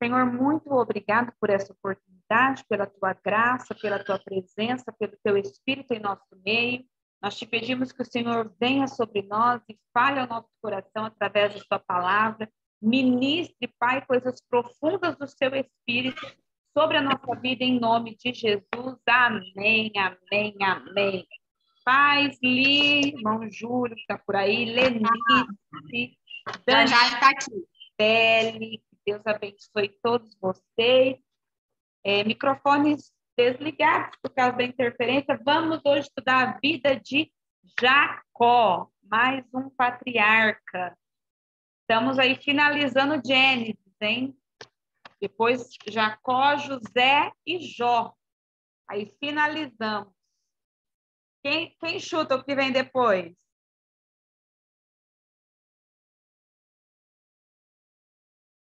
Senhor, muito obrigado por essa oportunidade, pela tua graça, pela tua presença, pelo teu Espírito em nosso meio. Nós te pedimos que o Senhor venha sobre nós e fale ao nosso coração através da sua palavra. Ministre, Pai, coisas profundas do seu Espírito sobre a nossa vida, em nome de Jesus. Amém, amém, amém. Paz, Li, irmão Júlio, que está por aí, Lenice, Já está aqui. Deli, que Deus abençoe todos vocês. Microfones desligados por causa da interferência. Vamos hoje estudar a vida de Jacó, mais um patriarca. Estamos aí finalizando Gênesis, hein? Depois Jacó, José e Jó. Aí finalizamos. Quem chuta o que vem depois?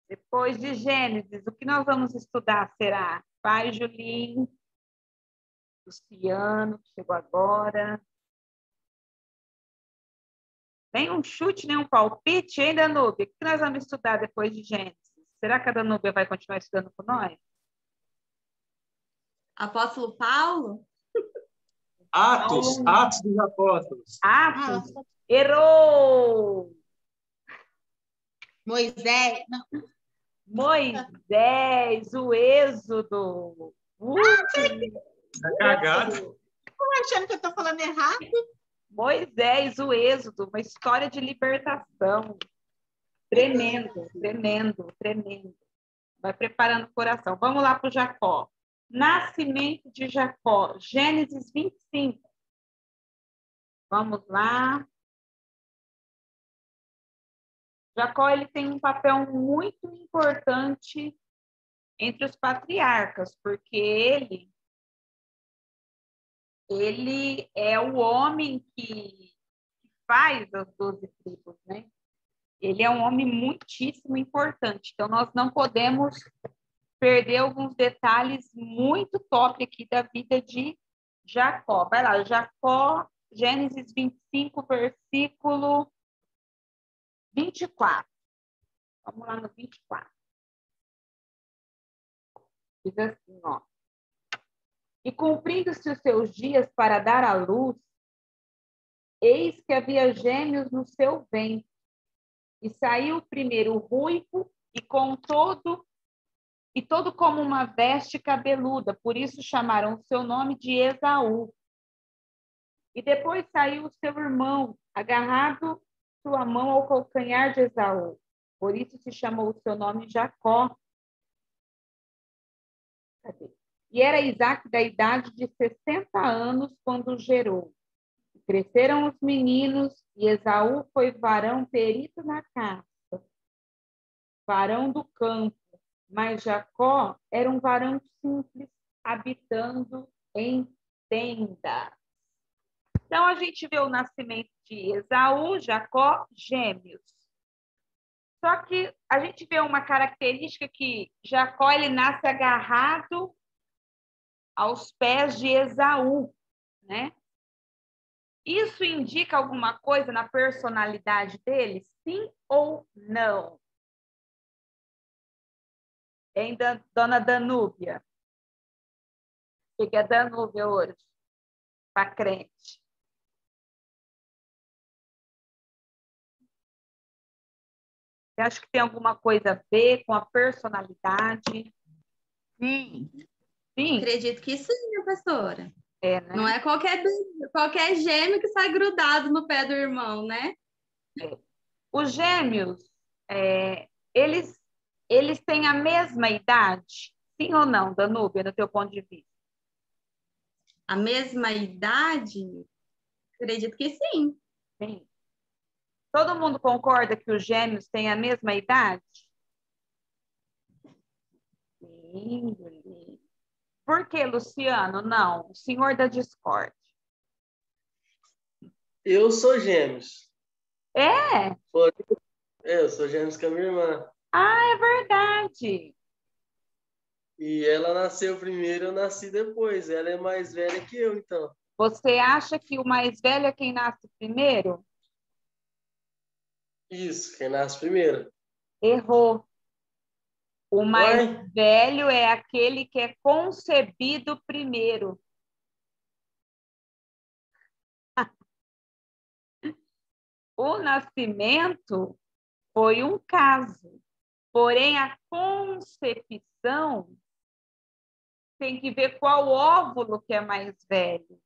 Depois de Gênesis, o que nós vamos estudar será? Pai Julinho, Luciano, que chegou agora. Nem um chute, nem um palpite, hein, Danúbia? O que nós vamos estudar depois de Gênesis? Será que a Danúbia vai continuar estudando com nós? Apóstolo Paulo? Atos dos Apóstolos. Atos? Errou! Moisés? Não. Moisés, o Êxodo. Tá cagado. Estou achando que eu estou falando errado. Moisés, o Êxodo, uma história de libertação. Tremendo, tremendo, tremendo. Vai preparando o coração. Vamos lá para o Jacó. Nascimento de Jacó, Gênesis 25. Vamos lá. Jacó ele tem um papel muito importante entre os patriarcas, porque ele é o homem que faz as 12 tribos, né? Ele é um homem muitíssimo importante. Então, nós não podemos perder alguns detalhes muito top aqui da vida de Jacó. Vai lá, Jacó, Gênesis 25, versículo 24. Vamos lá no 24. Diz assim, ó. E cumprindo-se os seus dias para dar à luz, eis que havia gêmeos no seu ventre. E saiu primeiro ruivo e todo como uma veste cabeluda, por isso chamaram o seu nome de Esaú. E depois saiu o seu irmão, agarrado sua mão ao calcanhar de Esaú. Por isso se chamou o seu nome Jacó. Cadê? E era Isaque da idade de 60 anos quando o gerou. Cresceram os meninos e Esaú foi varão perito na caça, varão do campo, mas Jacó era um varão simples, habitando em tendas. Então, a gente vê o nascimento de Esaú, Jacó, gêmeos. Só que a gente vê uma característica que Jacó ele nasce agarrado aos pés de Esaú, né? Isso indica alguma coisa na personalidade dele? Sim ou não? Ainda, dona Danúbia? Fica a Danúbia hoje, para crente. Você acha que tem alguma coisa a ver com a personalidade? Sim. Sim? Acredito que sim, professora. É, né? Não é qualquer gêmeo que sai grudado no pé do irmão, né? É. Os gêmeos, eles têm a mesma idade? Sim ou não, Danúbia, no teu ponto de vista? A mesma idade? Acredito que sim. Sim. Todo mundo concorda que os gêmeos têm a mesma idade? Sim. Por que, Luciano? Não, o senhor da discórdia. Eu sou gêmeos. É? Eu sou gêmeos com a minha irmã. Ah, é verdade. E ela nasceu primeiro, eu nasci depois. Ela é mais velha que eu, então. Você acha que o mais velho é quem nasce primeiro? Isso, quem nasce primeiro. Errou. O mais Uai, velho é aquele que é concebido primeiro. O nascimento foi um caso, porém a concepção tem que ver qual óvulo que é mais velho,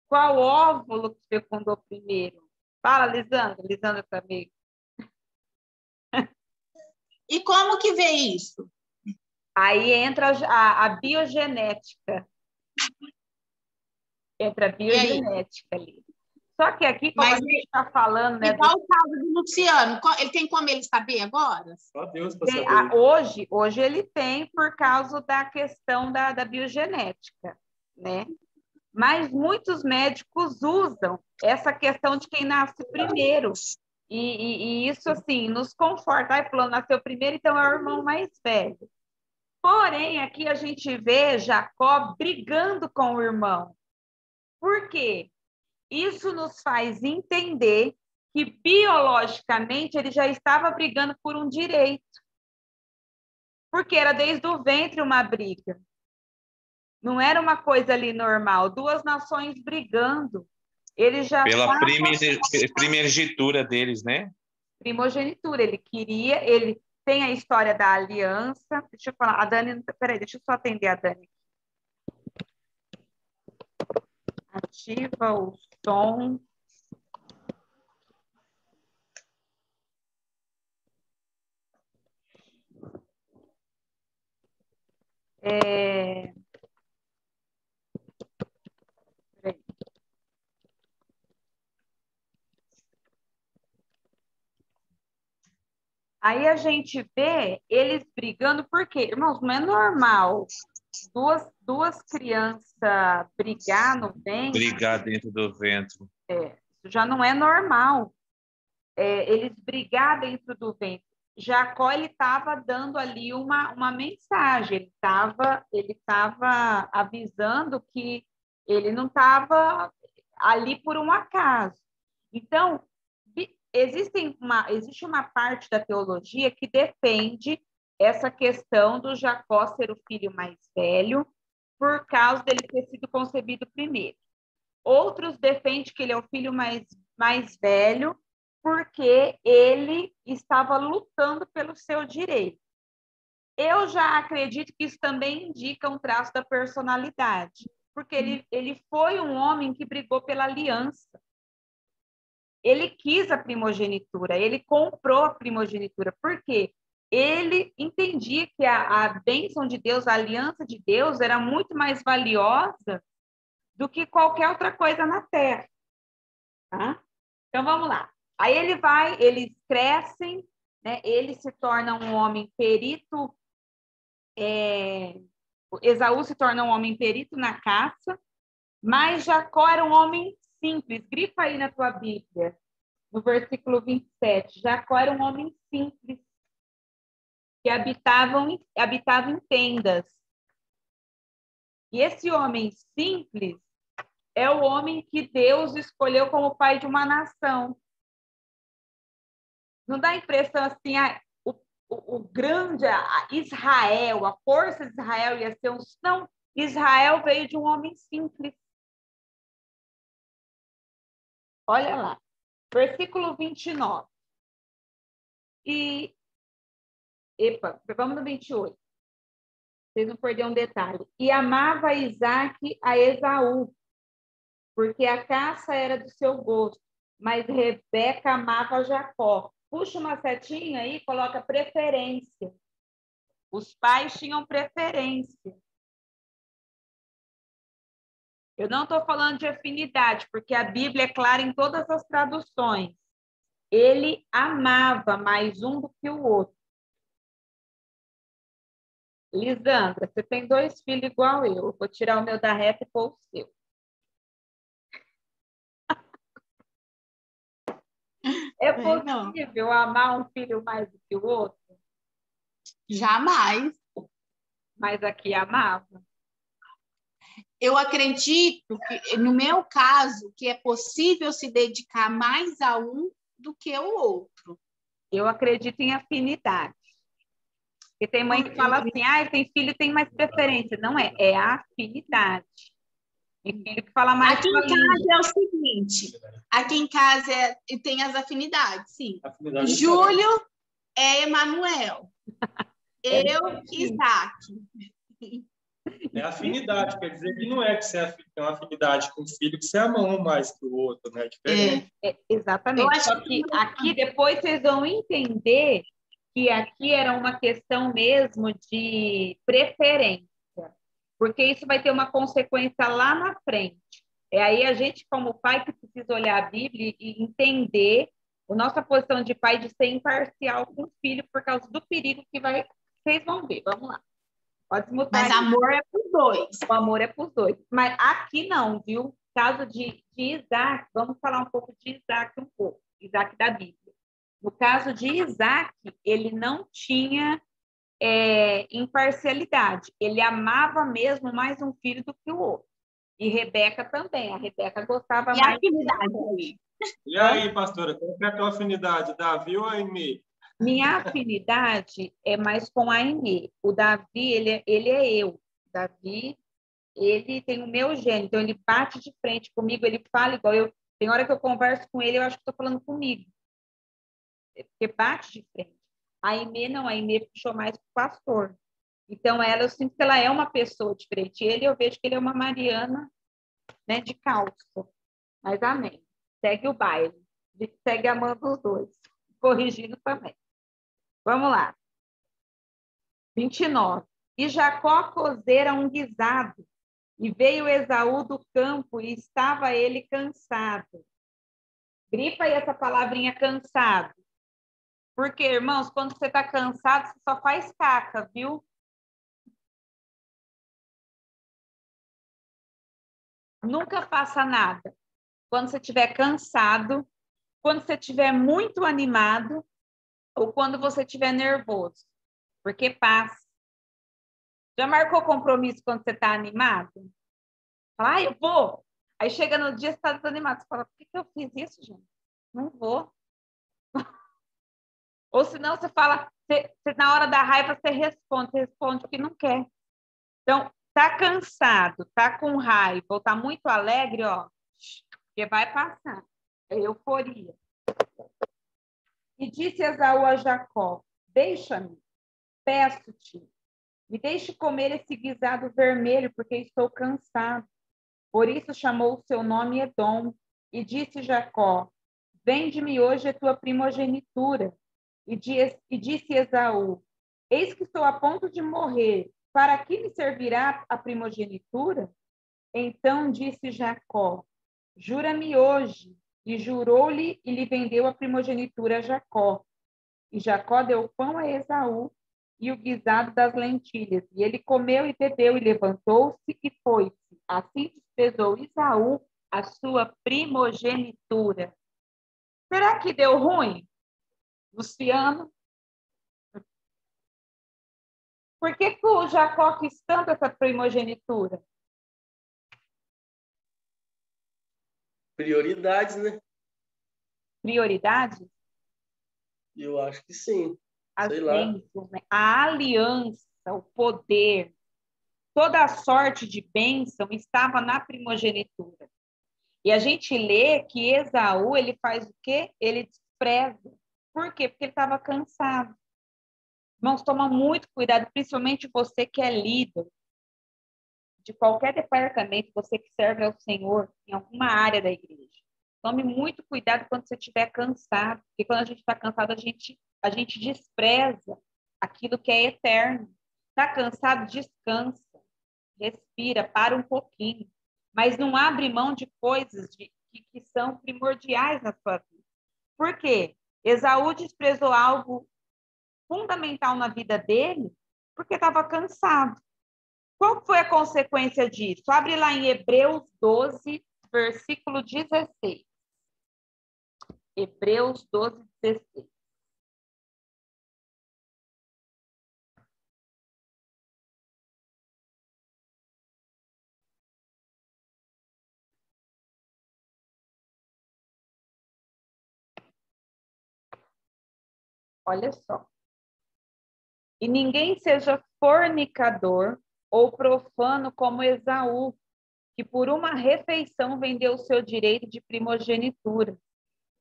qual óvulo que fecundou primeiro. Fala, Lisandra. Lisandra também. E como que vê isso? Aí entra a biogenética. Entra a E aí? biogenética ali. Só que aqui, como Mas a gente está falando, né, igual o caso do Luciano, ele tem como ele saber agora? só Deus para saber. hoje ele tem por causa da questão da biogenética, né? Mas muitos médicos usam essa questão de quem nasce primeiro. E isso, assim, nos conforta. Ai, fulano nasceu primeiro, então é o irmão mais velho. Porém, aqui a gente vê Jacó brigando com o irmão. Por quê? Isso nos faz entender que, biologicamente, ele já estava brigando por um direito. Porque era desde o ventre uma briga. Não era uma coisa ali normal. Duas nações brigando. Ele já Pela estava primogenitura deles, né? primogenitura. Ele queria, ele tem a história da aliança. Deixa eu falar, a Dani, peraí, deixa eu só atender a Dani. Ativa o som. Peraí. Aí a gente vê eles brigando, porque, irmãos, não é normal duas crianças brigar no ventre, Brigar dentro do ventre. isso já não é normal. Eles brigar dentro do ventre. Jacó, ele estava dando ali uma mensagem, ele tava avisando que ele não estava ali por um acaso. Então, existe uma parte da teologia que defende essa questão do Jacó ser o filho mais velho, por causa dele ter sido concebido primeiro. Outros defendem que ele é o filho mais velho, porque ele estava lutando pelo seu direito. Eu já acredito que isso também indica um traço da personalidade, porque ele foi um homem que brigou pela aliança. Ele quis a primogenitura, ele comprou a primogenitura, porque ele entendia que a bênção de Deus, a aliança de Deus, era muito mais valiosa do que qualquer outra coisa na terra. Tá? Então, vamos lá. Aí eles crescem, né? Ele se torna um homem perito, Esaú se torna um homem perito na caça, mas Jacó era um homem simples. Grifa aí na tua Bíblia, no versículo 27. Jacó era um homem simples, que habitava em tendas. E esse homem simples é o homem que Deus escolheu como pai de uma nação. Não dá a impressão assim, o grande Israel, a força de Israel ia ser um... Não, Israel veio de um homem simples. Olha lá, versículo 29. Vamos no 28. Vocês não perderam um detalhe. E amava Isaac a Esaú, porque a caça era do seu gosto, mas Rebeca amava Jacó. Puxa uma setinha aí, coloca preferência. Os pais tinham preferência. Eu não estou falando de afinidade, porque a Bíblia é clara em todas as traduções. Ele amava mais um do que o outro. Lisandra, você tem 2 filhos igual eu. Vou tirar o meu da reta e pôr o seu. É possível amar um filho mais do que o outro? Jamais. Mas aqui amava. Eu acredito que, no meu caso, que é possível se dedicar mais a um do que o outro. Eu acredito em afinidade. Porque tem mãe que fala assim, ah, tem filho tem mais preferência. Não é, é a afinidade. Tem filho que fala mais Aqui com a em língua. casa é o seguinte, aqui em casa tem as afinidades, sim. Afinidade Júlio é Emanuel. É Eu, Isaac. é afinidade, quer dizer que não é que você tem uma afinidade com o filho que você ama um mais que o outro, né? É diferente. É, exatamente. Eu acho Só que aqui depois vocês vão entender que aqui era uma questão mesmo de preferência, porque isso vai ter uma consequência lá na frente. É aí a gente, como pai, que precisa olhar a Bíblia e entender a nossa posição de pai de ser imparcial com o filho por causa do perigo que vai. Vocês vão ver, vamos lá. Pode mutar. Mas amor é por dois. O amor é por dois. Mas aqui não, viu? Caso de Isaac, vamos falar um pouco de Isaac um pouco. Isaac da Bíblia. No caso de Isaac, ele não tinha imparcialidade. Ele amava mesmo mais um filho do que o outro. E Rebeca também. A Rebeca gostava E mais. afinidade. E aí, pastora, qual que é a tua afinidade, Davi ou Aimee? Minha afinidade é mais com a Aimee. O Davi, ele é eu. O Davi, ele tem o meu gênio. Então, ele bate de frente comigo, ele fala igual eu. Tem hora que eu converso com ele, eu acho que estou falando comigo. Porque bate de frente. A Aimee não, a Aimee puxou mais para o pastor. Então, ela, eu sinto que ela é uma pessoa diferente. Ele, eu vejo que ele é uma Mariana, né, de calça. Mas amém. Segue o baile. A gente segue amando os dois. Corrigindo também. Vamos lá. 29. E Jacó cozera um guisado, e veio Esaú do campo, e estava ele cansado. Grifa aí essa palavrinha cansado. Porque, irmãos, quando você está cansado, você só faz caca, viu? Nunca faça nada. Quando você estiver cansado, quando você estiver muito animado, ou quando você estiver nervoso. Porque passa. Já marcou compromisso quando você está animado? Fala, eu vou. Aí chega no dia, você está desanimado. Você fala, por que eu fiz isso, gente? Não vou. Ou senão você fala, na hora da raiva você responde o que não quer. Então, tá cansado, tá com raiva, ou tá muito alegre, ó, porque vai passar. É euforia. E disse Esaú a Jacó, deixa-me, peço-te, me deixe comer esse guisado vermelho, porque estou cansado. Por isso chamou o seu nome Edom. E disse Jacó, vende-me hoje a tua primogenitura. E disse Esaú, eis que estou a ponto de morrer, para que me servirá a primogenitura? Então disse Jacó, jura-me hoje. E jurou-lhe e lhe vendeu a primogenitura a Jacó. E Jacó deu pão a Esaú e o guisado das lentilhas. E ele comeu e bebeu e levantou-se e foi-se. Assim desprezou Esaú a sua primogenitura. Será que deu ruim, Luciano? Por que o Jacó quis tanto essa primogenitura? Prioridades, né? Prioridade? Eu acho que sim. As Sei lá. bênçãos, né? A aliança, o poder, toda a sorte de bênção estava na primogenitura. E a gente lê que Esaú, ele faz o quê? Ele despreza. Por quê? Porque ele estava cansado. Irmãos, toma muito cuidado, principalmente você que é líder de qualquer departamento, você que serve ao Senhor em alguma área da igreja. Tome muito cuidado quando você estiver cansado, porque quando a gente está cansado, a gente despreza aquilo que é eterno. Está cansado? Descansa, respira, para um pouquinho, mas não abre mão de coisas que são primordiais na sua vida. Por quê? Esaú desprezou algo fundamental na vida dele porque estava cansado. Qual foi a consequência disso? Abre lá em Hebreus 12, versículo 16. Hebreus 12, 16. Olha só. E ninguém seja fornicador ou profano como Esaú, que por uma refeição vendeu o seu direito de primogenitura.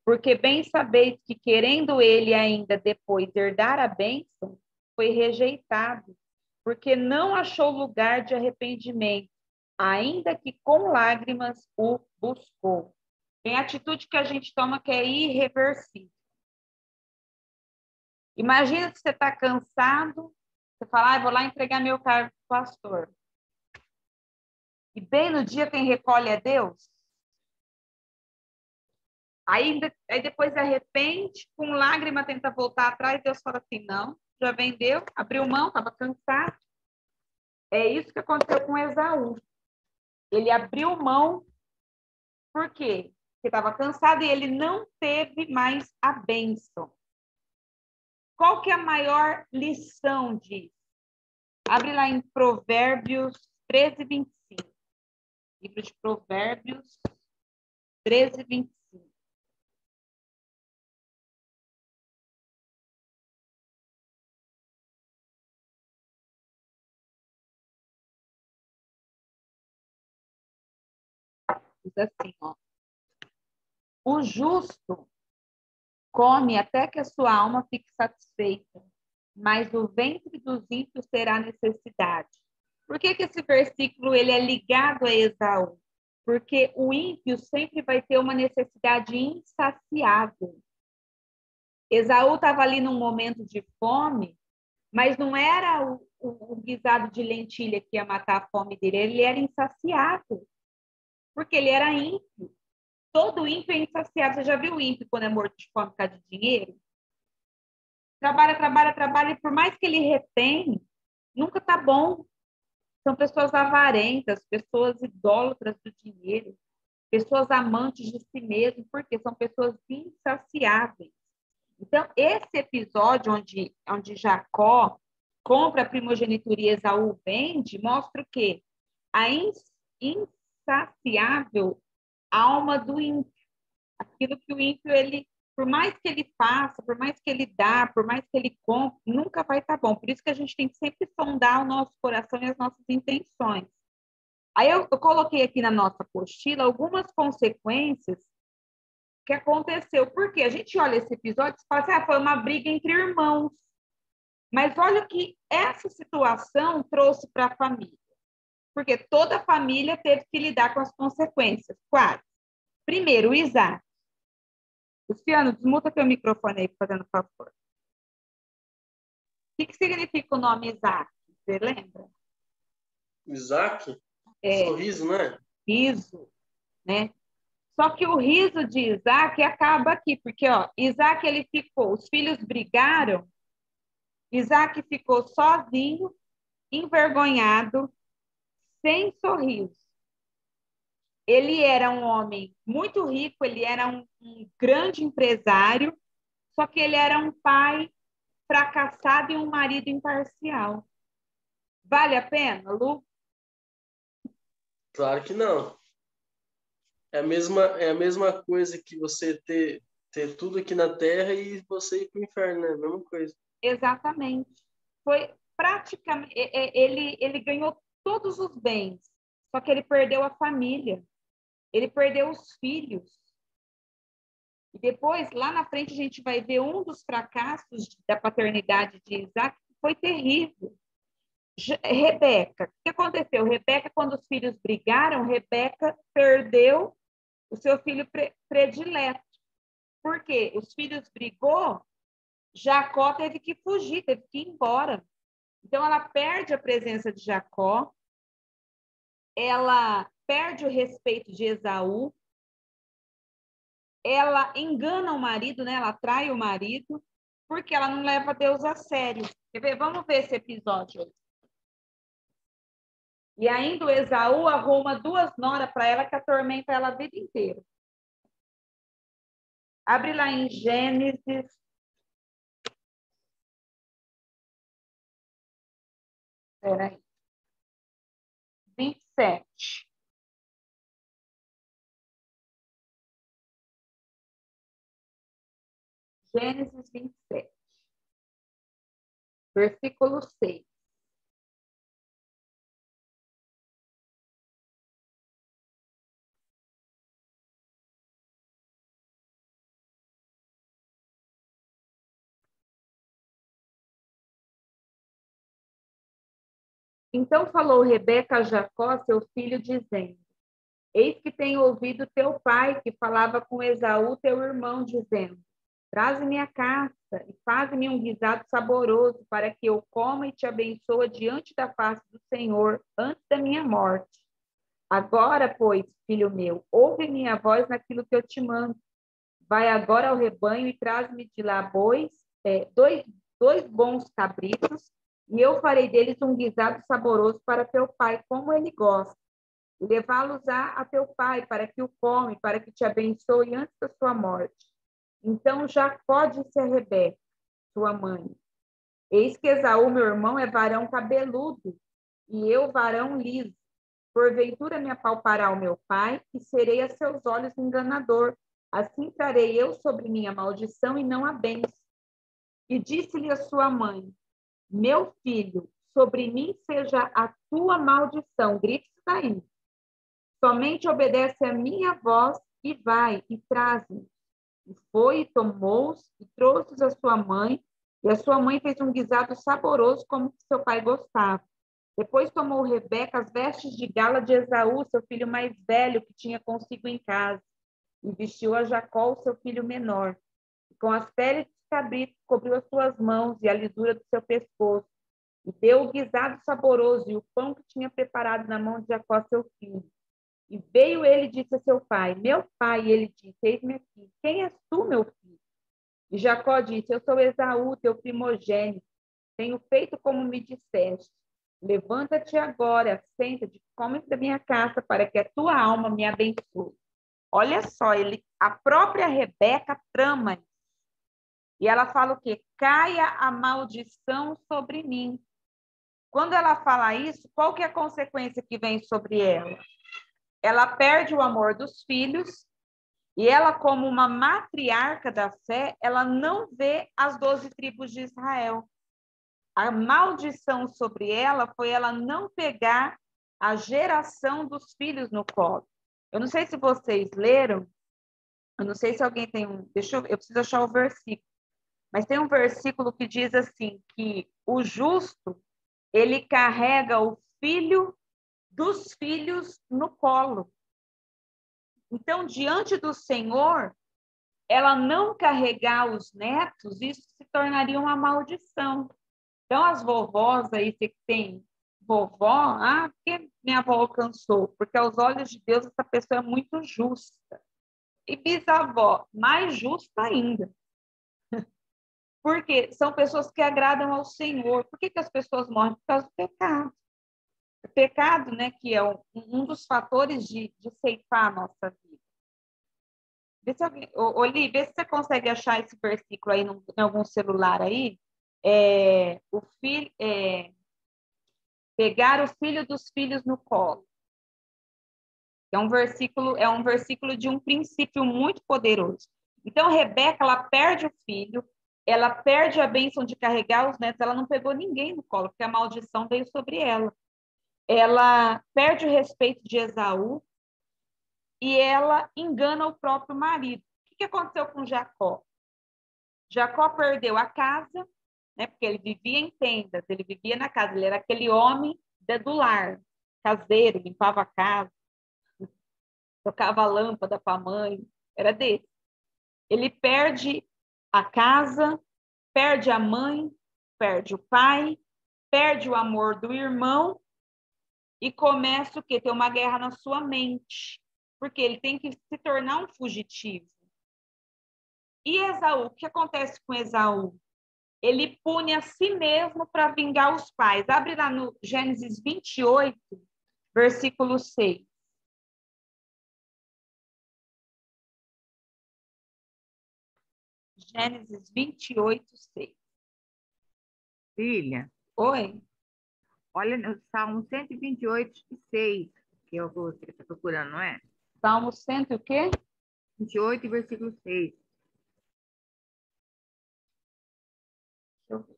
Porque bem sabeis que, querendo ele ainda depois herdar a bênção, foi rejeitado, porque não achou lugar de arrependimento, ainda que com lágrimas o buscou. Tem atitude que a gente toma que é irreversível. Imagina que você está cansado, você fala, vou lá entregar meu cargo para o pastor. E bem no dia quem recolhe é Deus. Aí depois de arrepende, com lágrima tenta voltar atrás, Deus fala assim, não, já vendeu, abriu mão, estava cansado. É isso que aconteceu com Esaú. Ele abriu mão, por quê? Porque estava cansado e ele não teve mais a bênção. Qual que é a maior lição disso? Abre lá em Provérbios 13, 25. Livro de Provérbios 13, 25. Diz assim, ó. O justo come até que a sua alma fique satisfeita, mas o ventre dos ímpios terá necessidade. Por que esse versículo ele é ligado a Esaú? Porque o ímpio sempre vai ter uma necessidade insaciável. Esaú estava ali num momento de fome, mas não era o guisado de lentilha que ia matar a fome dele, ele era insaciável, porque ele era ímpio. Todo ímpio é insaciável. Você já viu o ímpio quando é morto de fome por causa de dinheiro? Trabalha, trabalha, trabalha, e por mais que ele retém, nunca está bom. São pessoas avarentas, pessoas idólatras do dinheiro, pessoas amantes de si mesmo, porque são pessoas insaciáveis. Então, esse episódio onde Jacó compra a primogenitura e Esaú vende, mostra o quê? A insaciável alma do ímpio. Aquilo que o ímpio, ele, por mais que ele faça, por mais que ele dá, por mais que ele compre, nunca vai estar bom. Por isso que a gente tem que sempre sondar o nosso coração e as nossas intenções. Aí eu coloquei aqui na nossa apostila algumas consequências que aconteceu. Porque a gente olha esse episódio e fala assim, foi uma briga entre irmãos. Mas olha o que essa situação trouxe para a família. Porque toda a família teve que lidar com as consequências. Quais? Primeiro, o Isaac. Luciano, desmuta teu microfone aí, fazendo favor. O que significa o nome Isaac? Você lembra? Isaac? É, Sorriso, né? riso, né? Só que o riso de Isaac acaba aqui, porque ó, Isaac ele ficou, os filhos brigaram, Isaac ficou sozinho, envergonhado, sem sorriso. Ele era um homem muito rico, ele era um grande empresário, só que ele era um pai fracassado e um marido imparcial. Vale a pena, Lu? Claro que não. É a mesma coisa que você ter tudo aqui na Terra e você ir para o inferno, né? A mesma coisa. Exatamente. Foi praticamente. Ele ganhou todos os bens, só que ele perdeu a família, ele perdeu os filhos. E depois, lá na frente, a gente vai ver um dos fracassos da paternidade de Isaac, que foi terrível. Rebeca, o que aconteceu? Rebeca, quando os filhos brigaram, Rebeca perdeu o seu filho predileto. Por quê? Os filhos brigou, Jacó teve que fugir, teve que ir embora. Então, ela perde a presença de Jacó, ela perde o respeito de Esaú, ela engana o marido, né? Ela trai o marido, porque ela não leva Deus a sério. Quer ver? Vamos ver esse episódio aí. E ainda o Esaú arruma duas noras para ela que atormenta ela a vida inteira. Abre lá em Gênesis. Peraí. 27. Gênesis 27. versículo 6. Então falou Rebeca a Jacó, seu filho, dizendo: Eis que tenho ouvido teu pai, que falava com Esaú, teu irmão, dizendo: Traze-me a caça e faz-me um guisado saboroso, para que eu coma e te abençoe diante da face do Senhor, antes da minha morte. Agora, pois, filho meu, ouve minha voz naquilo que eu te mando. Vai agora ao rebanho e traz-me de lá dois bons cabritos, e eu farei deles um guisado saboroso para teu pai, como ele gosta. E levá-los a teu pai, para que o come, para que te abençoe antes da sua morte. Então Jacó disse a Rebeca, sua mãe: Eis que Esaú, meu irmão, é varão cabeludo, e eu varão liso. Porventura me apalpará o meu pai, e serei a seus olhos enganador. Assim trarei eu sobre minha maldição e não a bênção. E disse-lhe a sua mãe: Meu filho, sobre mim seja a tua maldição. Grite daí. Somente obedece a minha voz e vai e traz-me. E foi e tomou-os e trouxe-os à sua mãe. E a sua mãe fez um guisado saboroso como seu pai gostava. Depois tomou Rebeca as vestes de gala de Esaú, seu filho mais velho, que tinha consigo em casa, e vestiu a Jacó, seu filho menor. E com as peles de cabrito cobriu as suas mãos e a lisura do seu pescoço. E deu o guisado saboroso e o pão que tinha preparado na mão de Jacó, seu filho. E veio ele e disse a seu pai: Meu pai. E ele disse: Eis-me aqui. Quem és tu, meu filho? E Jacó disse: Eu sou Esaú, teu primogênito. Tenho feito como me disseste. Levanta-te agora, senta-te, come da minha casa, para que a tua alma me abençoe. Olha só, a própria Rebeca trama. E ela fala o quê? Caia a maldição sobre mim. Quando ela fala isso, qual que é a consequência que vem sobre ela? Ela perde o amor dos filhos e ela, como uma matriarca da fé, ela não vê as 12 tribos de Israel. A maldição sobre ela foi ela não pegar a geração dos filhos no colo. Eu não sei se vocês leram, eu não sei se alguém tem um... eu preciso achar o versículo. Mas tem um versículo que diz assim, que o justo, ele carrega o filho dos filhos no colo. Então, diante do Senhor, ela não carregar os netos, isso se tornaria uma maldição. Então, as vovós aí, você que tem vovó, porque minha avó alcançou? Porque aos olhos de Deus, essa pessoa é muito justa. E bisavó, mais justa ainda. Porque são pessoas que agradam ao Senhor. Por que as pessoas morrem? Por causa do pecado. O pecado, né, que é um dos fatores de ceifar a nossa vida. Vê se alguém, Oli, vê se você consegue achar esse versículo aí em algum celular aí. O filho, pegar o filho dos filhos no colo. É um versículo de um princípio muito poderoso. Então, Rebeca, ela perde o filho, ela perde a bênção de carregar os netos, ela não pegou ninguém no colo, porque a maldição veio sobre ela. Ela perde o respeito de Esaú e ela engana o próprio marido. O que aconteceu com Jacó? Jacó perdeu a casa, né, porque ele vivia em tendas, ele vivia na casa, ele era aquele homem do lar, caseiro, limpava a casa, tocava a lâmpada para a mãe, era dele. Ele perde a casa, perde a mãe, perde o pai, perde o amor do irmão e começa o quê? Ter uma guerra na sua mente, porque ele tem que se tornar um fugitivo. E Esaú, o que acontece com Esaú? Ele pune a si mesmo para vingar os pais. Abre lá no Gênesis 28, versículo 6. Gênesis 28, 6. Filha, Oi? olha no Salmo 128, 6, que é o que você está procurando, não é? Salmo 100 o quê? 28, versículo 6. Deixa eu ver.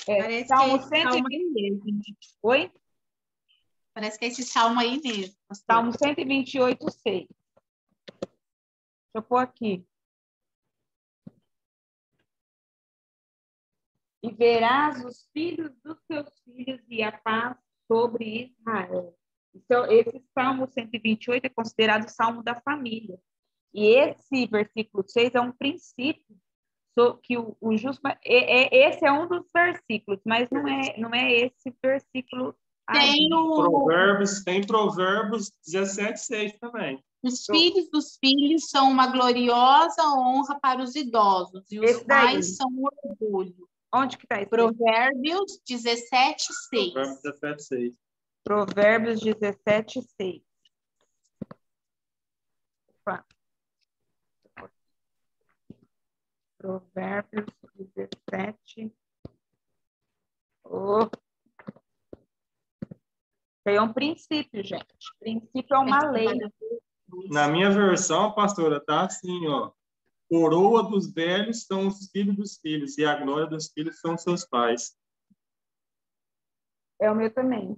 Parece que é Salmo esse salmo 120. aí mesmo. Oi? Parece que é esse salmo aí mesmo, pastor. Salmo 128, 6. Deixa eu pôr aqui. E verás os filhos dos teus filhos e a paz sobre Israel. Então, esse Salmo 128 é considerado o Salmo da família. E esse versículo 6 é um princípio que o justo... esse é um dos versículos, mas não é esse versículo aí. Tem Provérbios 17:6 também. Os filhos dos filhos são uma gloriosa honra para os idosos, e os Esse daí. pais são um orgulho. Onde que está esse? Provérbios 17:6. Provérbios 17:6. Provérbios 17, 6. Opa. Provérbios 17. Oh. Tem um princípio, gente. Princípio é uma lei. Na minha versão, pastora, tá assim, ó. Coroa dos velhos são os filhos dos filhos, e a glória dos filhos são seus pais. É o meu também.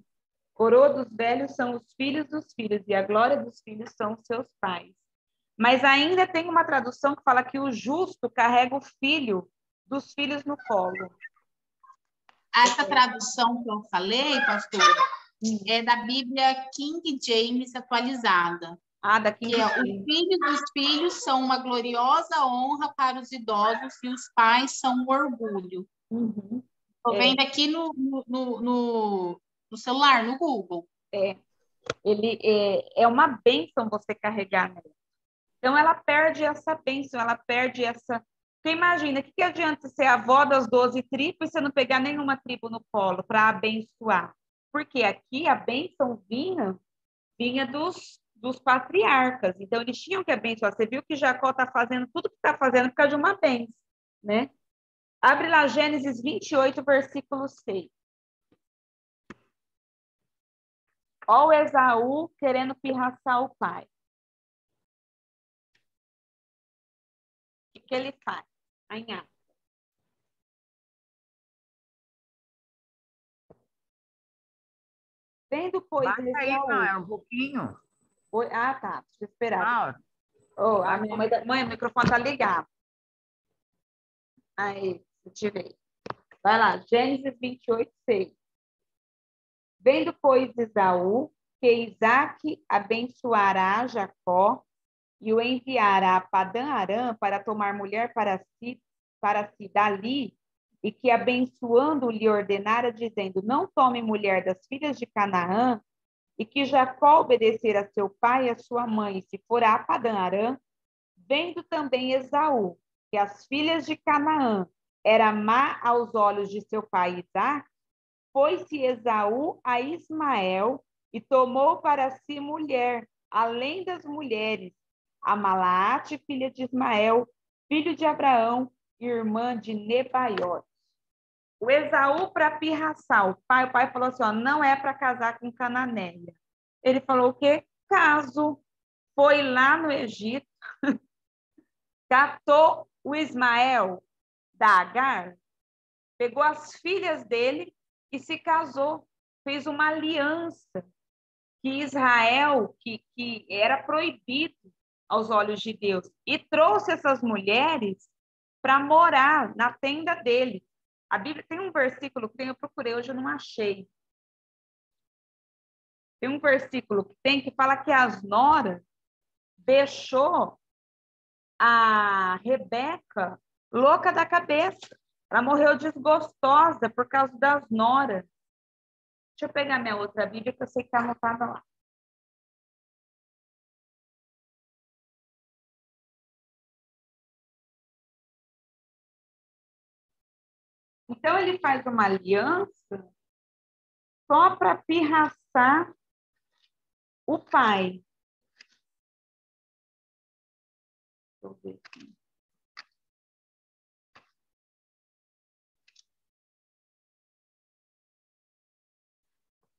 Coroa dos velhos são os filhos dos filhos, e a glória dos filhos são seus pais. Mas ainda tem uma tradução que fala que o justo carrega o filho dos filhos no colo. Essa tradução que eu falei, pastor, é da Bíblia King James atualizada. Daqui. Que é, os filhos dos filhos são uma gloriosa honra para os idosos e os pais são um orgulho. Uhum. Estou vendo aqui no celular, no Google. Ele é uma bênção você carregar nela. Então, ela perde essa bênção, ela perde essa... Você imagina, o que adianta ser avó das 12 tribos e você não pegar nenhuma tribo no colo para abençoar? Porque aqui a bênção vinha dos patriarcas. Então, eles tinham que abençoar. Você viu que Jacó está fazendo tudo que está fazendo por causa de uma bênção, né? Abre lá Gênesis 28, versículo 6. Ó o Esaú querendo pirraçar o pai. O que ele faz? Anhá. Vendo, pois, Baixa aí, Esaú... não, é um pouquinho. Tá. Deixa eu esperar. Ah, A minha mãe, o microfone tá ligado. Aí, eu tirei. Vai lá, Gênesis 28, 6. Vendo, pois, Esaú, que Isaque abençoará Jacó e o enviará a Padã-Arã para tomar mulher para si dali, e que abençoando lhe ordenara, dizendo, não tome mulher das filhas de Canaã, e que Jacó obedecer a seu pai e a sua mãe, se for a Padã-Arã, vendo também Esaú, que as filhas de Canaã era má aos olhos de seu pai Isaque, foi-se Esaú a Ismael e tomou para si mulher, além das mulheres, a Malaate, filha de Ismael, filho de Abraão, irmã de Nebaiote. O Esaú, para pirraçar o pai falou assim, ó, não é para casar com Cananéia. Ele falou o quê? Caso. Foi lá no Egito, catou o Ismael da Agar, pegou as filhas dele e se casou, fez uma aliança que Israel, que era proibido aos olhos de Deus, e trouxe essas mulheres para morar na tenda dele. A Bíblia tem um versículo que eu procurei, hoje eu não achei. Tem um versículo que fala que as noras deixou a Rebeca louca da cabeça. Ela morreu desgostosa por causa das noras. Deixa eu pegar minha outra Bíblia, que eu sei que está anotada lá. Então, ele faz uma aliança só para pirraçar o pai. Deixa eu ver aqui.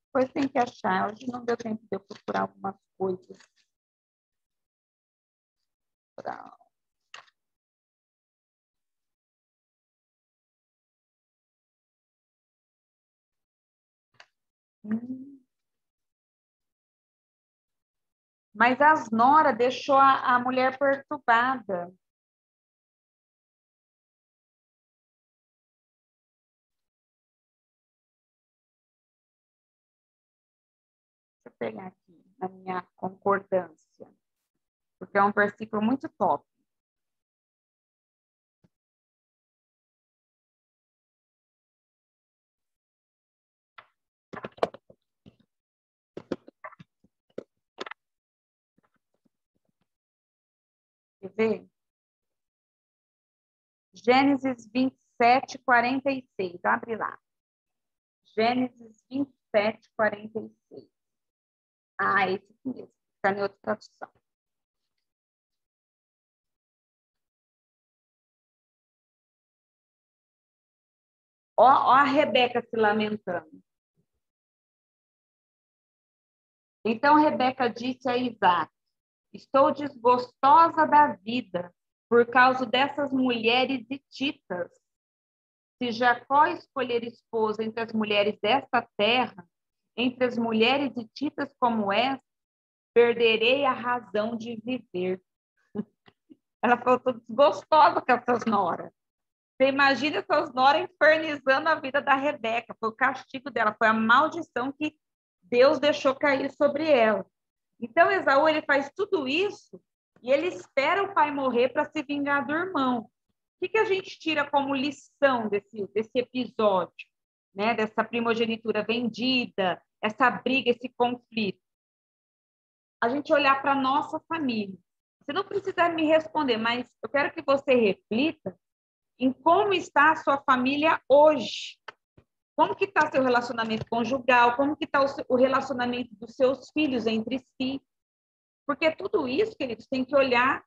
Depois tem que achar. Hoje não deu tempo de eu procurar algumas coisas. Mas as noras deixou a mulher perturbada. Deixa eu pegar aqui na minha concordância, porque é um versículo muito top. Quer ver? Gênesis 27, 46. Abre lá. Gênesis 27, 46. Ah, esse aqui mesmo. Está em outra tradução. Ó a Rebeca se lamentando. Então Rebeca disse a Isaac: estou desgostosa da vida por causa dessas mulheres hititas. Se Jacó escolher esposa entre as mulheres desta terra, entre as mulheres hititas como essa, perderei a razão de viver. Ela falou, estou desgostosa com essas noras. Você imagina essas noras infernizando a vida da Rebeca. Foi o castigo dela, foi a maldição que Deus deixou cair sobre ela. Então, Esaú, ele faz tudo isso e ele espera o pai morrer para se vingar do irmão. O que a gente tira como lição desse episódio, né? Dessa primogenitura vendida, essa briga, esse conflito? A gente olhar para a nossa família. Você não precisa me responder, mas eu quero que você reflita em como está a sua família hoje. Como que está seu relacionamento conjugal? Como que está o relacionamento dos seus filhos entre si? Porque tudo isso, queridos, tem que olhar,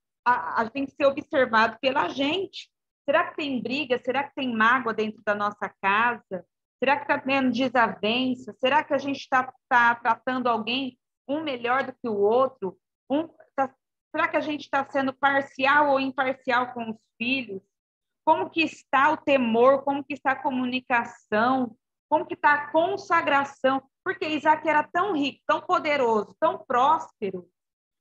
tem que ser observado pela gente. Será que tem briga? Será que tem mágoa dentro da nossa casa? Será que está tendo desavença? Será que a gente está tratando alguém um melhor do que o outro? Será que a gente está sendo parcial ou imparcial com os filhos? Como que está o temor? Como que está a comunicação? Como que está a consagração? Porque Isaac era tão rico, tão poderoso, tão próspero,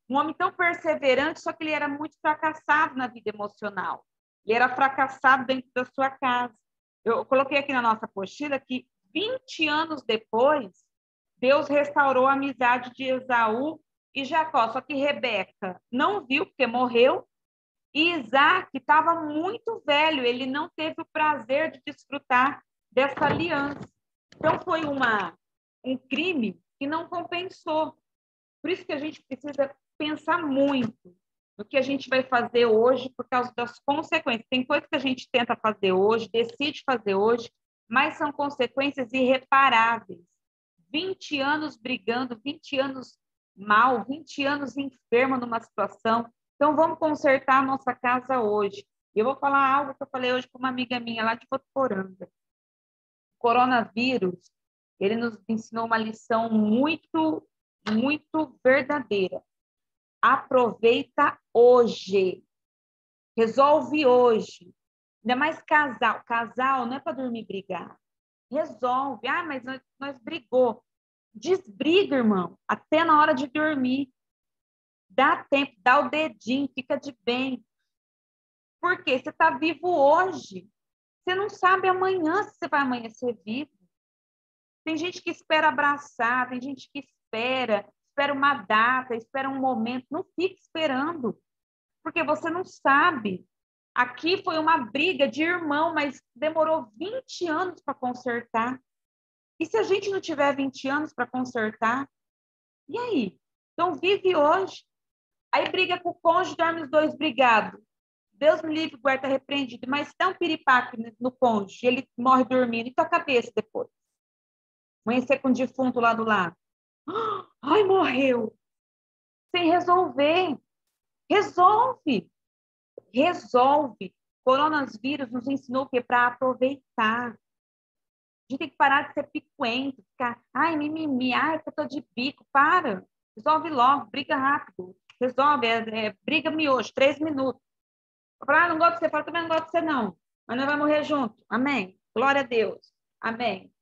um homem tão perseverante, só que ele era muito fracassado na vida emocional. Ele era fracassado dentro da sua casa. Eu coloquei aqui na nossa apostila que 20 anos depois, Deus restaurou a amizade de Esaú e Jacó. Só que Rebeca não viu, porque morreu, e Isaac estava muito velho, ele não teve o prazer de desfrutar dessa aliança. Então, foi um crime que não compensou. Por isso que a gente precisa pensar muito no que a gente vai fazer hoje por causa das consequências. Tem coisas que a gente tenta fazer hoje, decide fazer hoje, mas são consequências irreparáveis. 20 anos brigando, 20 anos mal, 20 anos enfermo numa situação. Então, vamos consertar a nossa casa hoje. Eu vou falar algo que eu falei hoje com uma amiga minha lá de Votuporanga. O coronavírus, ele nos ensinou uma lição muito, muito verdadeira. Aproveita hoje. Resolve hoje. Ainda mais casal. Casal não é para dormir e brigar. Resolve. Ah, mas nós brigou. Desbriga, irmão. Até na hora de dormir. Dá tempo, dá o dedinho, fica de bem. Porque você está vivo hoje. Você não sabe amanhã se você vai amanhecer vivo. Tem gente que espera abraçar, tem gente que espera uma data, espera um momento. Não fique esperando, porque você não sabe. Aqui foi uma briga de irmão, mas demorou 20 anos para consertar. E se a gente não tiver 20 anos para consertar? E aí? Então, vive hoje. Aí briga com o cônjuge, dorme os dois brigados. Deus me livre, guarda repreendido. Mas dá um piripaque no cônjuge, ele morre dormindo. E tua cabeça depois? Amanhecer com o defunto lá do lado. Ai, morreu. Sem resolver. Resolve. Resolve. Coronavírus nos ensinou o quê? Para aproveitar. A gente tem que parar de ser picuento, ficar, ai, mimimi, ai, que eu tô de bico. Para. Resolve logo, briga rápido. Resolve, briga miojo, 3 minutos. Fala, não gosto de você, fala, também não gosto de você, não. Mas nós vamos morrer junto. Amém. Glória a Deus. Amém.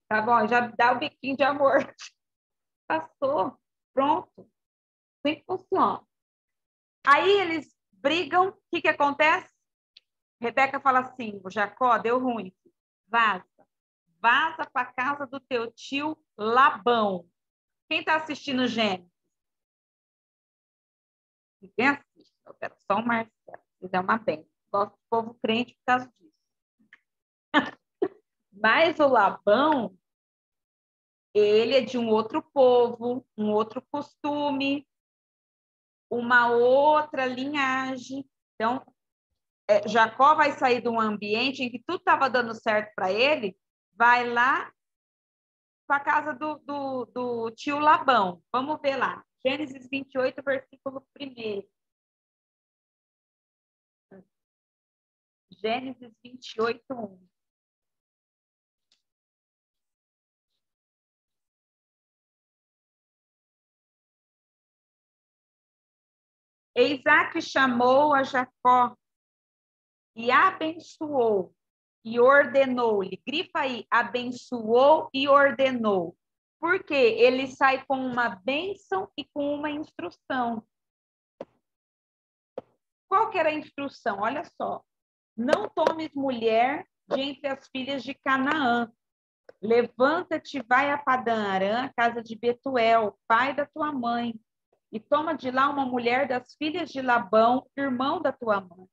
Tá bom, já dá o biquinho de amor. Passou. Pronto. Assim funciona. Aí eles brigam. O que acontece? Rebeca fala assim, o Jacó, deu ruim. Vaza. Vaza para casa do teu tio Labão. Quem está assistindo Gênesis? Ninguém assiste. Eu quero só o Marcelo. Ele é uma bênção. Gosto do povo crente por causa disso. Mas o Labão, ele é de um outro povo, um outro costume, uma outra linhagem. Então, Jacó vai sair de um ambiente em que tudo estava dando certo para ele, vai lá para a casa do tio Labão. Vamos ver lá. Gênesis 28, versículo 1. Gênesis 28, 1. Isaac chamou a Jacó e abençoou e ordenou-lhe. Grifa aí, abençoou e ordenou. Porque ele sai com uma bênção e com uma instrução. Qual que era a instrução? Olha só. Não tomes mulher de entre as filhas de Canaã. Levanta-te, vai a Padã-Arã, a casa de Betuel, pai da tua mãe, e toma de lá uma mulher das filhas de Labão, irmão da tua mãe.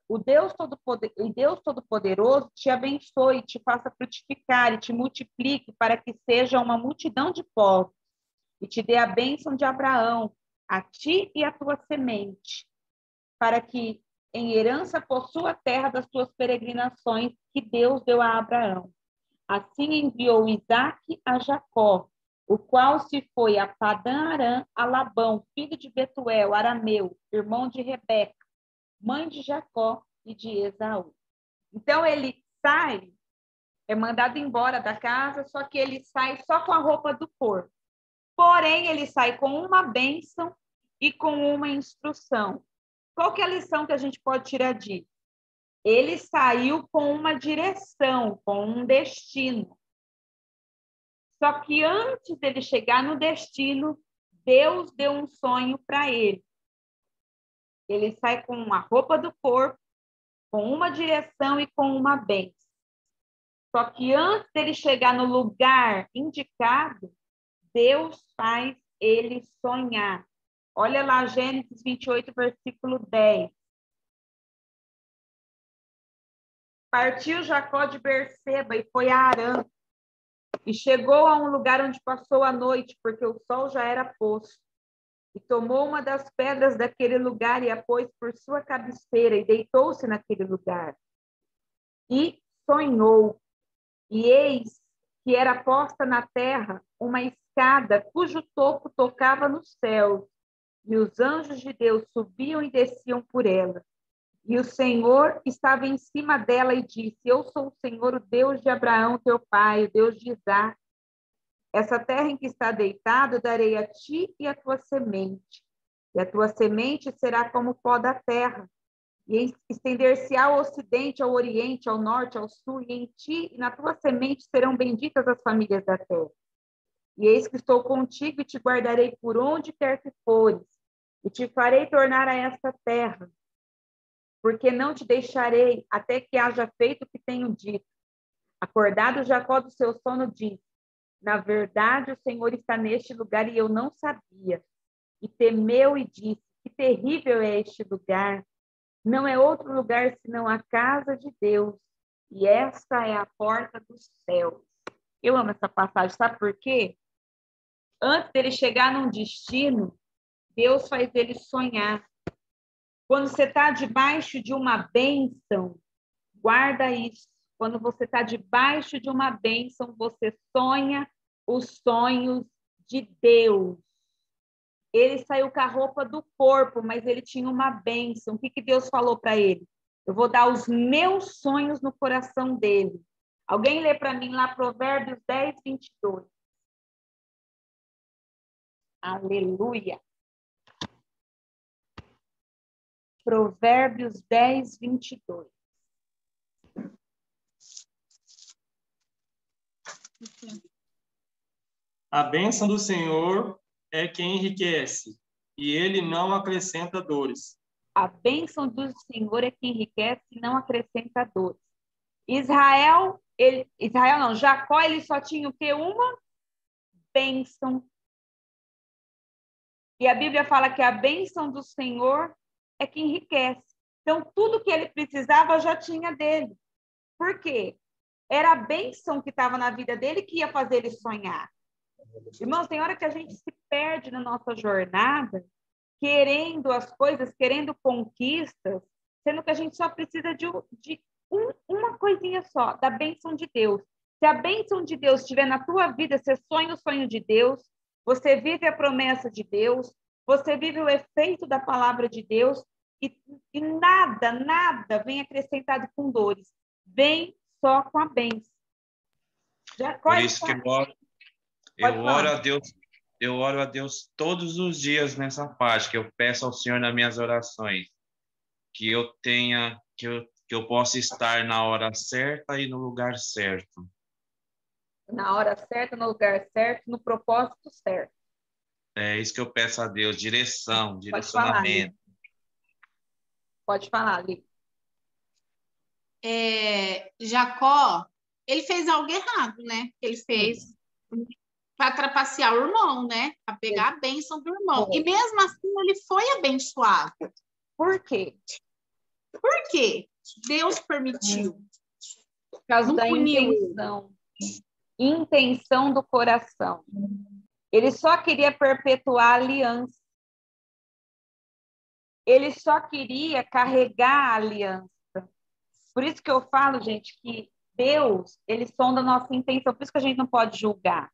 O Deus Todo-Poderoso te abençoe, te faça frutificar e te multiplique para que seja uma multidão de povos, e te dê a bênção de Abraão, a ti e a tua semente, para que em herança possua a terra das tuas peregrinações que Deus deu a Abraão. Assim enviou Isaque a Jacó, o qual se foi a Padã-Arã a Labão, filho de Betuel, arameu, irmão de Rebeca, mãe de Jacó e de Esaú. Então ele sai, é mandado embora da casa, só que ele sai só com a roupa do corpo. Porém, ele sai com uma bênção e com uma instrução. Qual que é a lição que a gente pode tirar disso? Ele saiu com uma direção, com um destino. Só que antes dele chegar no destino, Deus deu um sonho para ele. Ele sai com a roupa do corpo, com uma direção e com uma bênção. Só que antes dele chegar no lugar indicado, Deus faz ele sonhar. Olha lá, Gênesis 28, versículo 10. Partiu Jacó de Berseba e foi a Harã. E chegou a um lugar onde passou a noite, porque o sol já era posto. E tomou uma das pedras daquele lugar e a pôs por sua cabeceira e deitou-se naquele lugar. E sonhou. E eis que era posta na terra uma escada cujo topo tocava no céu. E os anjos de Deus subiam e desciam por ela. E o Senhor estava em cima dela e disse: Eu sou o Senhor, o Deus de Abraão, teu pai, o Deus de Isaque. Essa terra em que está deitado, darei a ti e a tua semente. E a tua semente será como o pó da terra. E estender-se-á ao ocidente, ao oriente, ao norte, ao sul, e em ti e na tua semente serão benditas as famílias da terra. E eis que estou contigo e te guardarei por onde quer que fores, e te farei tornar a esta terra, porque não te deixarei até que haja feito o que tenho dito. Acordado Jacó do seu sono, disse: Na verdade, o Senhor está neste lugar e eu não sabia. E temeu e disse: Que terrível é este lugar! Não é outro lugar senão a casa de Deus, e esta é a porta dos céus. Eu amo essa passagem, sabe por quê? Antes dele chegar num destino, Deus faz ele sonhar. Quando você está debaixo de uma bênção, guarda isso. Quando você está debaixo de uma bênção, você sonha os sonhos de Deus. Ele saiu com a roupa do corpo, mas ele tinha uma bênção. O que Deus falou para ele? Eu vou dar os meus sonhos no coração dele. Alguém lê para mim lá Provérbios 10, 22. Aleluia. Provérbios 10, 22. A bênção do Senhor é quem enriquece, e ele não acrescenta dores. A bênção do Senhor é que enriquece e não acrescenta dores. Israel não, Jacó, ele só tinha o quê? Uma bênção. E a Bíblia fala que a bênção do Senhor é que enriquece. Então, tudo que ele precisava já tinha dele. Por quê? Era a bênção que estava na vida dele que ia fazer ele sonhar. Irmãos, tem hora que a gente se perde na nossa jornada, querendo as coisas, querendo conquistas, sendo que a gente só precisa de uma coisinha só, da bênção de Deus. Se a bênção de Deus estiver na tua vida, você sonha o sonho de Deus, você vive a promessa de Deus, você vive o efeito da palavra de Deus, e nada vem acrescentado com dores. Vem só com a bênção. Por isso que eu oro a Deus todos os dias nessa parte, que eu peço ao Senhor nas minhas orações, que eu possa estar na hora certa e no lugar certo. Na hora certa, no lugar certo, no propósito certo. É isso que eu peço a Deus, Pode direcionamento. Pode falar, Li. Jacó, ele fez algo errado, né? Ele fez para trapacear o irmão, né? Para pegar a bênção do irmão. E mesmo assim, ele foi abençoado. Por quê? Por quê? Deus permitiu. Por causa Não da puniu. intenção do coração. Ele só queria perpetuar a aliança. Ele só queria carregar a aliança. Por isso que eu falo, gente, que Deus, ele sonda a nossa intenção. Por isso que a gente não pode julgar.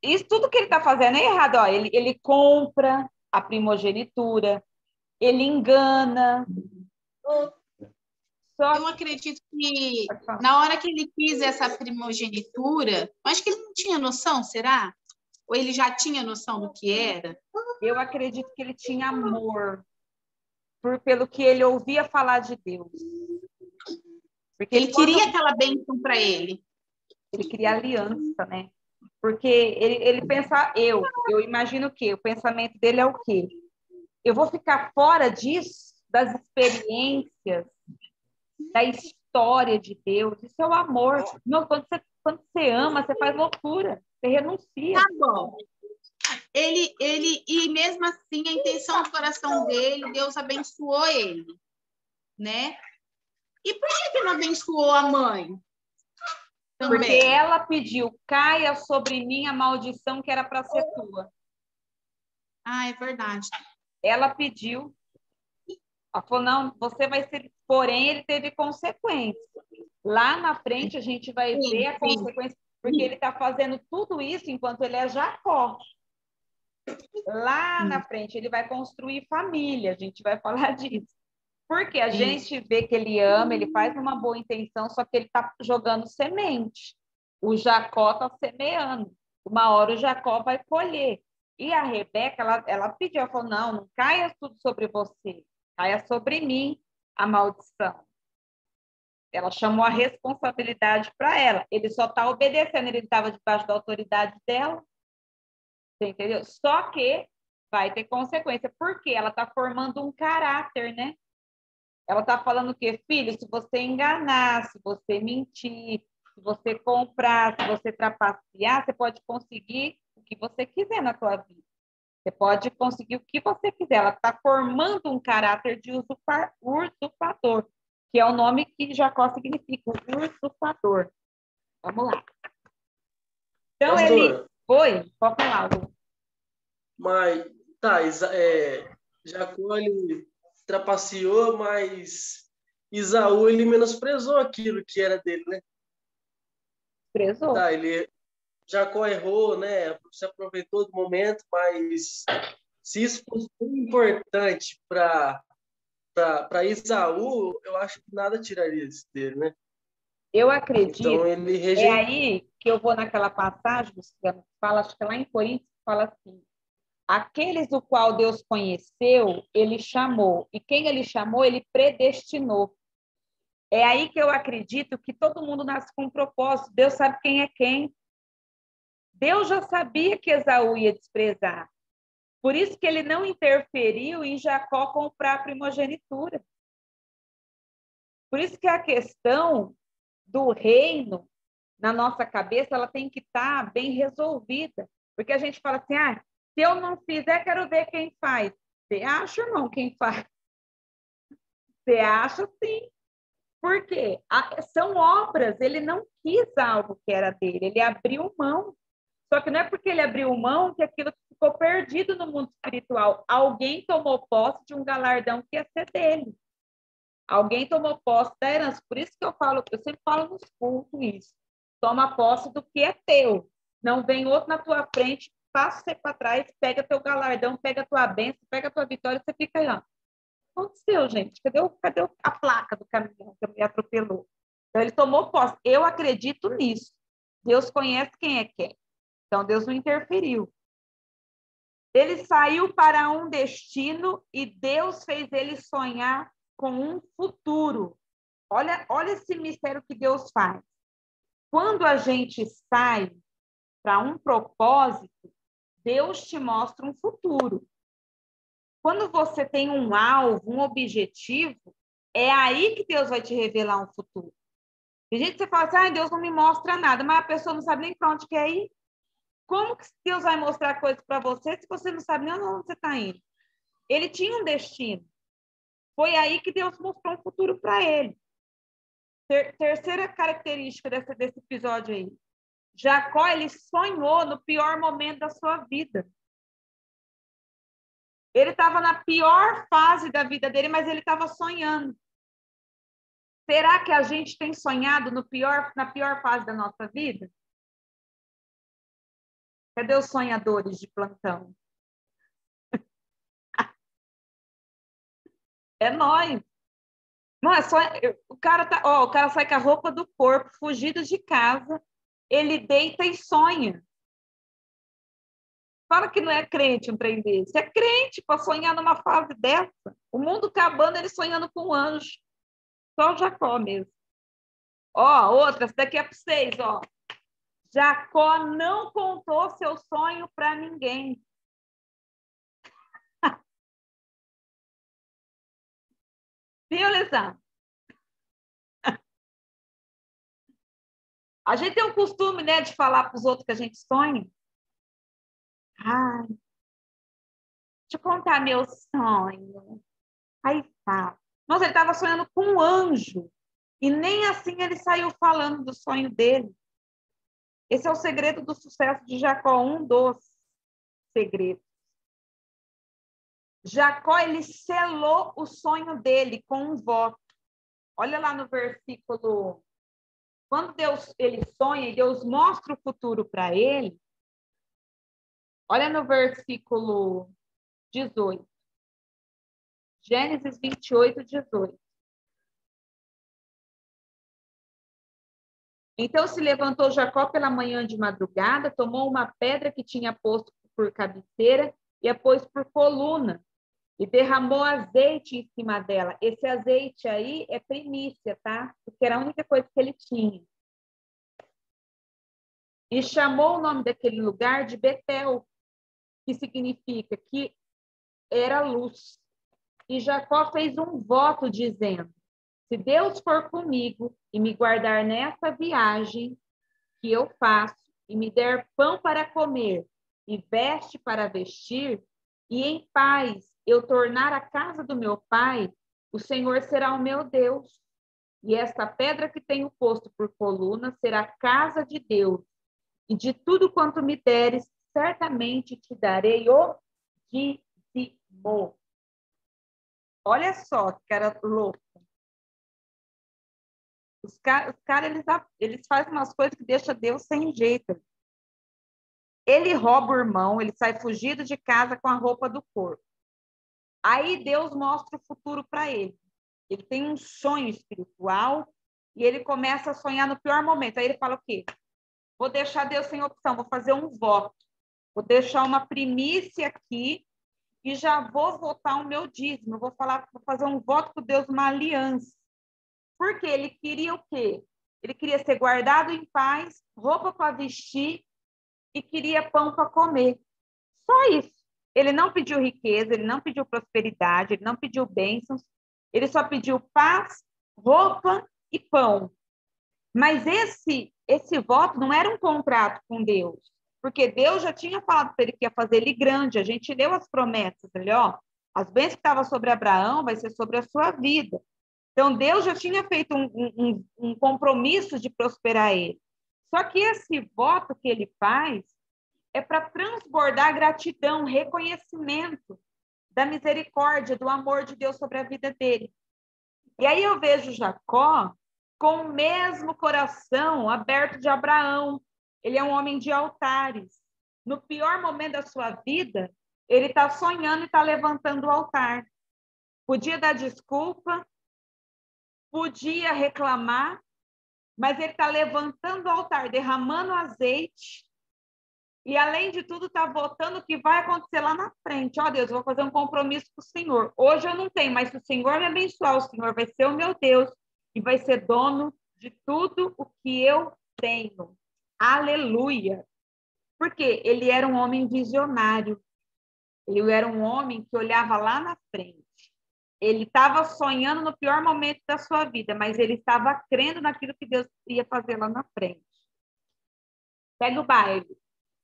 Isso tudo que ele está fazendo é errado. Ó. Ele compra a primogenitura, ele engana. Eu acredito que na hora que ele quis essa primogenitura, acho que ele não tinha noção, será? Ou ele já tinha noção do que era? Eu acredito que ele tinha amor pelo que ele ouvia falar de Deus. Porque ele queria aquela bênção para ele. Ele queria aliança, né? Porque ele pensa, eu imagino que o pensamento dele é o quê? Eu vou ficar fora disso, das experiências, da história de Deus. Isso é o amor. Não, quando você ama, você faz loucura. Você renuncia. Tá bom. E mesmo assim, a intenção do coração dele, Deus abençoou ele, né? E por que não abençoou a mãe? Também. Porque ela pediu, caia sobre mim a maldição que era para ser tua. Ah, é verdade. Ela pediu. Ela falou, não, você vai ser... Porém, ele teve consequências. Lá na frente, a gente vai ver a consequência, porque ele está fazendo tudo isso enquanto ele é Jacó. Lá na frente, ele vai construir família, a gente vai falar disso. Porque a gente vê que ele ama, ele faz uma boa intenção, só que ele está jogando semente. O Jacó está semeando. Uma hora o Jacó vai colher. E a Rebeca, ela pediu, ela falou, não caia tudo sobre você, caia sobre mim a maldição. Ela chamou a responsabilidade para ela. Ele só está obedecendo, ele estava debaixo da autoridade dela. Você entendeu? Só que vai ter consequência, porque ela está formando um caráter, né? Ela está falando o quê? Filho, se você enganar, se você mentir, se você comprar, se você trapacear, você pode conseguir o que você quiser na sua vida. Você pode conseguir o que você quiser. Ela está formando um caráter de usurpador, que é o nome que Jacó significa, usurpador. Vamos lá. Então, Pastor, Oi, pode falar, Lu. Mas, tá, Jacó, ele trapaceou, mas Esaú, ele menosprezou aquilo que era dele, né? Prezou. Tá, Jacó errou, né? Se aproveitou do momento, mas se isso fosse tão importante para Esaú, eu acho que nada tiraria isso dele, né? Eu acredito. Então, ele rejeitou. É aí que eu vou naquela passagem, fala, acho que é lá em Coríntios, fala assim, aqueles do qual Deus conheceu, ele chamou. E quem ele chamou, ele predestinou. É aí que eu acredito que todo mundo nasce com um propósito. Deus sabe quem é quem. Deus já sabia que Esaú ia desprezar. Por isso que ele não interferiu em Jacó comprar a primogenitura. Por isso que a questão do reino, na nossa cabeça, ela tem que estar bem resolvida. Porque a gente fala assim, se eu não fizer, quero ver quem faz. Você acha ou não quem faz? Você acha sim. Por quê? São obras, ele não quis algo que era dele, ele abriu mão. Só que não é porque ele abriu mão que aquilo ficou perdido no mundo espiritual. Alguém tomou posse de um galardão que ia ser dele. Alguém tomou posse da herança. Por isso que eu sempre falo nos cultos isso. Toma posse do que é teu. Não vem outro na tua frente, passa você para trás, pega teu galardão, pega a tua bênção, pega a tua vitória, você fica aí, ó. O que aconteceu, gente? Cadê a placa do caminhão que me atropelou? Então, ele tomou posse. Eu acredito nisso. Deus conhece quem é quem. Então, Deus não interferiu. Ele saiu para um destino e Deus fez ele sonhar com um futuro. Olha esse mistério que Deus faz. Quando a gente sai para um propósito, Deus te mostra um futuro. Quando você tem um alvo, um objetivo, é aí que Deus vai te revelar um futuro. Tem gente que você fala assim, Deus não me mostra nada, mas a pessoa não sabe nem para onde quer ir. Como que Deus vai mostrar coisas para você se você não sabe nem onde você está indo? Ele tinha um destino. Foi aí que Deus mostrou um futuro para ele. Terceira característica desse episódio aí. Jacó, ele sonhou no pior momento da sua vida. Ele estava na pior fase da vida dele, mas ele estava sonhando. Será que a gente tem sonhado na pior fase da nossa vida? Cadê os sonhadores de plantão? É nós. Não é só o cara sai com a roupa do corpo, fugido de casa, ele deita e sonha. Fala que não é crente um trem desse. É crente para sonhar numa fase dessa. O mundo acabando, ele sonhando com um anjo. Só o Jacó mesmo. Outra, essa daqui é para vocês, Jacó não contou seu sonho para ninguém. Viu, Lesão? A gente tem um costume, né, de falar para os outros que a gente sonha. Deixa eu contar meu sonho. Aí fala. Nossa, ele estava sonhando com um anjo. E nem assim ele saiu falando do sonho dele. Esse é o segredo do sucesso de Jacó, um dos segredos. Jacó, ele selou o sonho dele com um voto. Olha lá no versículo. Quando ele sonha e Deus mostra o futuro para ele, olha no versículo 18. Gênesis 28, 18. Então se levantou Jacó pela manhã de madrugada, tomou uma pedra que tinha posto por cabeceira e a pôs por coluna, e derramou azeite em cima dela. Esse azeite aí é primícia, tá? Porque era a única coisa que ele tinha. E chamou o nome daquele lugar de Betel, que significa que era luz. E Jacó fez um voto dizendo: se Deus for comigo e me guardar nessa viagem que eu faço, e me der pão para comer e veste para vestir, e em paz eu tornar a casa do meu pai, o Senhor será o meu Deus. E esta pedra que tenho posto por coluna será a casa de Deus. E de tudo quanto me deres, certamente te darei o dízimo. Olha só que cara louco. Os caras, eles fazem umas coisas que deixam Deus sem jeito. Ele rouba o irmão, ele sai fugido de casa com a roupa do corpo. Aí Deus mostra o futuro para ele. Ele tem um sonho espiritual e ele começa a sonhar no pior momento. Aí ele fala o quê? Vou deixar Deus sem opção, vou fazer um voto. Vou deixar uma primícia aqui e já vou votar o meu dízimo. Vou fazer um voto com Deus, uma aliança. Porque ele queria o quê? Ele queria ser guardado em paz, roupa para vestir e queria pão para comer. Só isso. Ele não pediu riqueza, ele não pediu prosperidade, ele não pediu bênçãos, ele só pediu paz, roupa e pão. Mas esse voto não era um contrato com Deus, porque Deus já tinha falado para ele que ia fazer ele grande. A gente leu as promessas ali, ó. As bênçãos que estavam sobre Abraão vai ser sobre a sua vida. Então, Deus já tinha feito um compromisso de prosperar ele. Só que esse voto que ele faz é para transbordar gratidão, reconhecimento da misericórdia, do amor de Deus sobre a vida dele. E aí eu vejo Jacó com o mesmo coração aberto de Abraão. Ele é um homem de altares. No pior momento da sua vida, ele está sonhando e está levantando o altar. Podia dar desculpa, podia reclamar, mas ele está levantando o altar, derramando azeite, e além de tudo está votando o que vai acontecer lá na frente. Ó Deus, eu vou fazer um compromisso com o Senhor. Hoje eu não tenho, mas se o Senhor me abençoar, o Senhor vai ser o meu Deus e vai ser dono de tudo o que eu tenho. Aleluia! Porque ele era um homem visionário. Ele era um homem que olhava lá na frente. Ele estava sonhando no pior momento da sua vida, mas ele estava crendo naquilo que Deus ia fazer lá na frente. Pega o baile.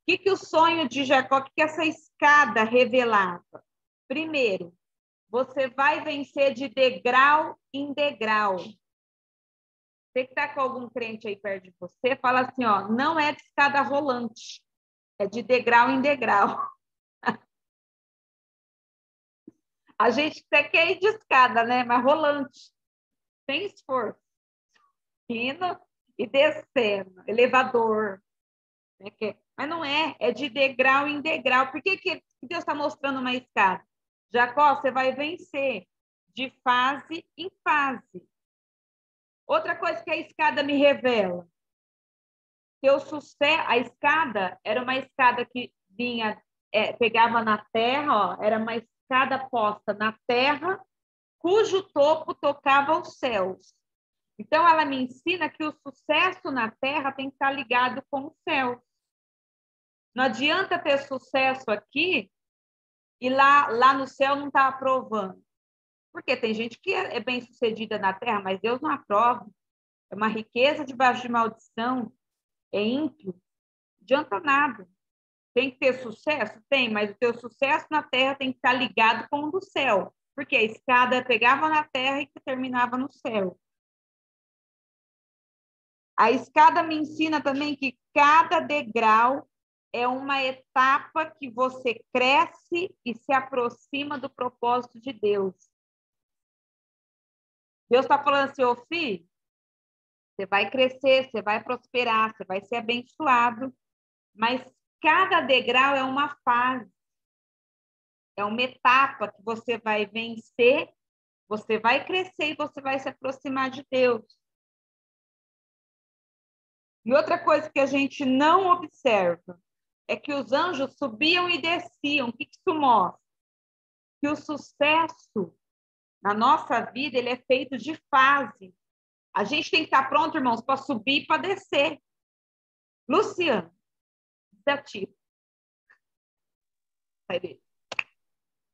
O que o sonho de Jacó, o que essa escada revelava? Primeiro, você vai vencer de degrau em degrau. Você que está com algum crente aí perto de você, fala assim, ó, não é de escada rolante, é de degrau em degrau. A gente até quer ir de escada, né? Mas rolante, sem esforço. Indo e descendo, elevador. Mas não é de degrau em degrau. Por que Deus está mostrando uma escada? Jacó, você vai vencer de fase em fase. Outra coisa que a escada me revela, que a escada era uma escada que vinha, pegava na terra, ó, era uma escada posta na terra, cujo topo tocava os céus. Então, ela me ensina que o sucesso na terra tem que estar ligado com o céu. Não adianta ter sucesso aqui e lá no céu não está aprovando. Porque tem gente que é bem-sucedida na terra, mas Deus não aprova. É uma riqueza debaixo de maldição. É ímpio. Não adianta nada. Tem que ter sucesso? Tem, mas o teu sucesso na terra tem que estar ligado com o do céu. Porque a escada pegava na terra e terminava no céu. A escada me ensina também que cada degrau é uma etapa que você cresce e se aproxima do propósito de Deus. Deus está falando assim, ô filho, você vai crescer, você vai prosperar, você vai ser abençoado, mas cada degrau é uma fase, é uma etapa que você vai vencer, você vai crescer e você vai se aproximar de Deus. E outra coisa que a gente não observa é que os anjos subiam e desciam. O que isso mostra? Que o sucesso na nossa vida ele é feito de fase. A gente tem que estar pronto, irmãos, para subir e para descer. Luciano, desativo. Você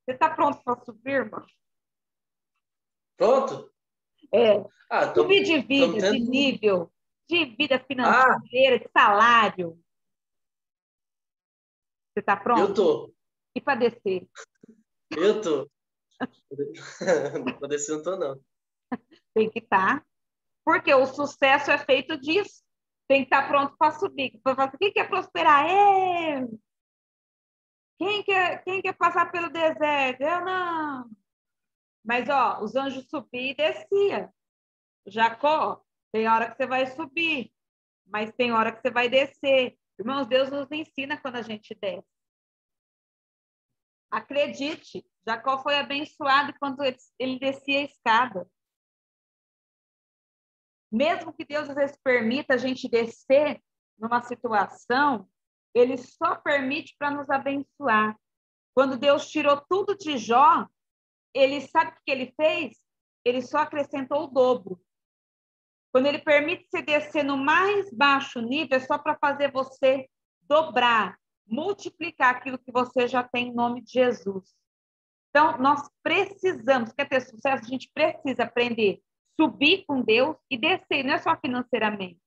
está pronto para subir, irmão? Pronto? Subir de vida, de nível, de vida financeira, de salário. Você está pronto? Eu tô. E para descer? Eu tô. Para descer não tô, não. Tem que estar. Porque o sucesso é feito disso. Tem que estar pronto para subir. Quem quer prosperar? Eu! Quem quer passar pelo deserto? Eu não. Mas, ó, os anjos subiam e desciam. Jacó, tem hora que você vai subir, mas tem hora que você vai descer. Irmãos, Deus nos ensina quando a gente desce. Acredite, Jacó foi abençoado quando ele descia a escada. Mesmo que Deus às vezes permita a gente descer numa situação, ele só permite para nos abençoar. Quando Deus tirou tudo de Jó, ele sabe o que ele fez? Ele só acrescentou o dobro. Quando ele permite você descer no mais baixo nível, é só para fazer você dobrar, multiplicar aquilo que você já tem em nome de Jesus. Então, nós precisamos, quer ter sucesso, a gente precisa aprender a subir com Deus e descer, não é só financeiramente,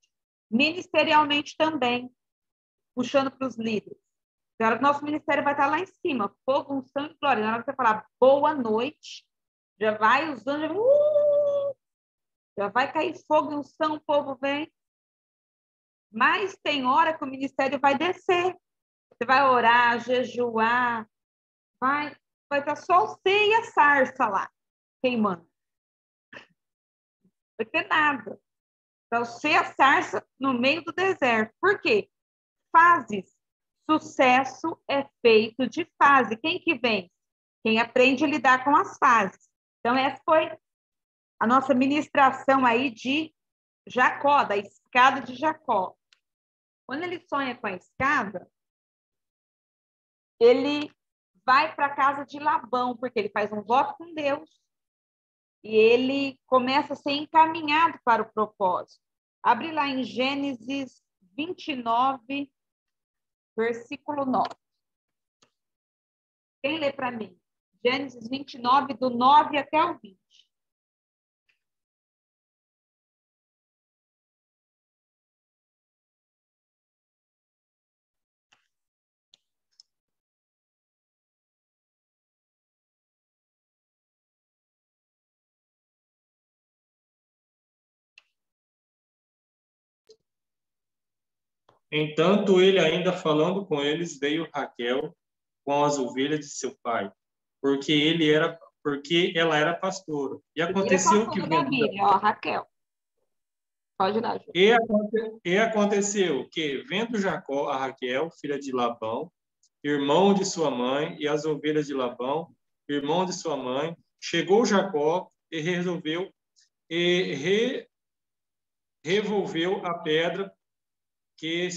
ministerialmente também, puxando para os líderes. Na hora que o nosso ministério vai estar lá em cima, fogo, unção e glória. Na hora que você falar boa noite, já vai usando, já vai cair fogo e unção, o povo vem. Mas tem hora que o ministério vai descer. Você vai orar, jejuar, vai estar só o C e a sarça lá, queimando. Não vai ter nada. Então, o C e a sarça no meio do deserto. Por quê? Fases. Sucesso é feito de fase. Quem que vem? Quem aprende a lidar com as fases. Então, essa foi a nossa ministração aí de Jacó, da escada de Jacó. Quando ele sonha com a escada, ele vai para a casa de Labão, porque ele faz um voto com Deus e ele começa a ser encaminhado para o propósito. Abre lá em Gênesis 29, versículo 9. Quem lê para mim? Gênesis 29, do 9 até o 20. Entanto, ele ainda falando com eles, veio Raquel com as ovelhas de seu pai, porque ela era pastora. E aconteceu que da Bíblia, ó, Raquel. Pode dar, Ju. E aconteceu que, vendo Jacó a Raquel, filha de Labão, irmão de sua mãe, e as ovelhas de Labão, irmão de sua mãe, chegou Jacó e revolveu a pedra que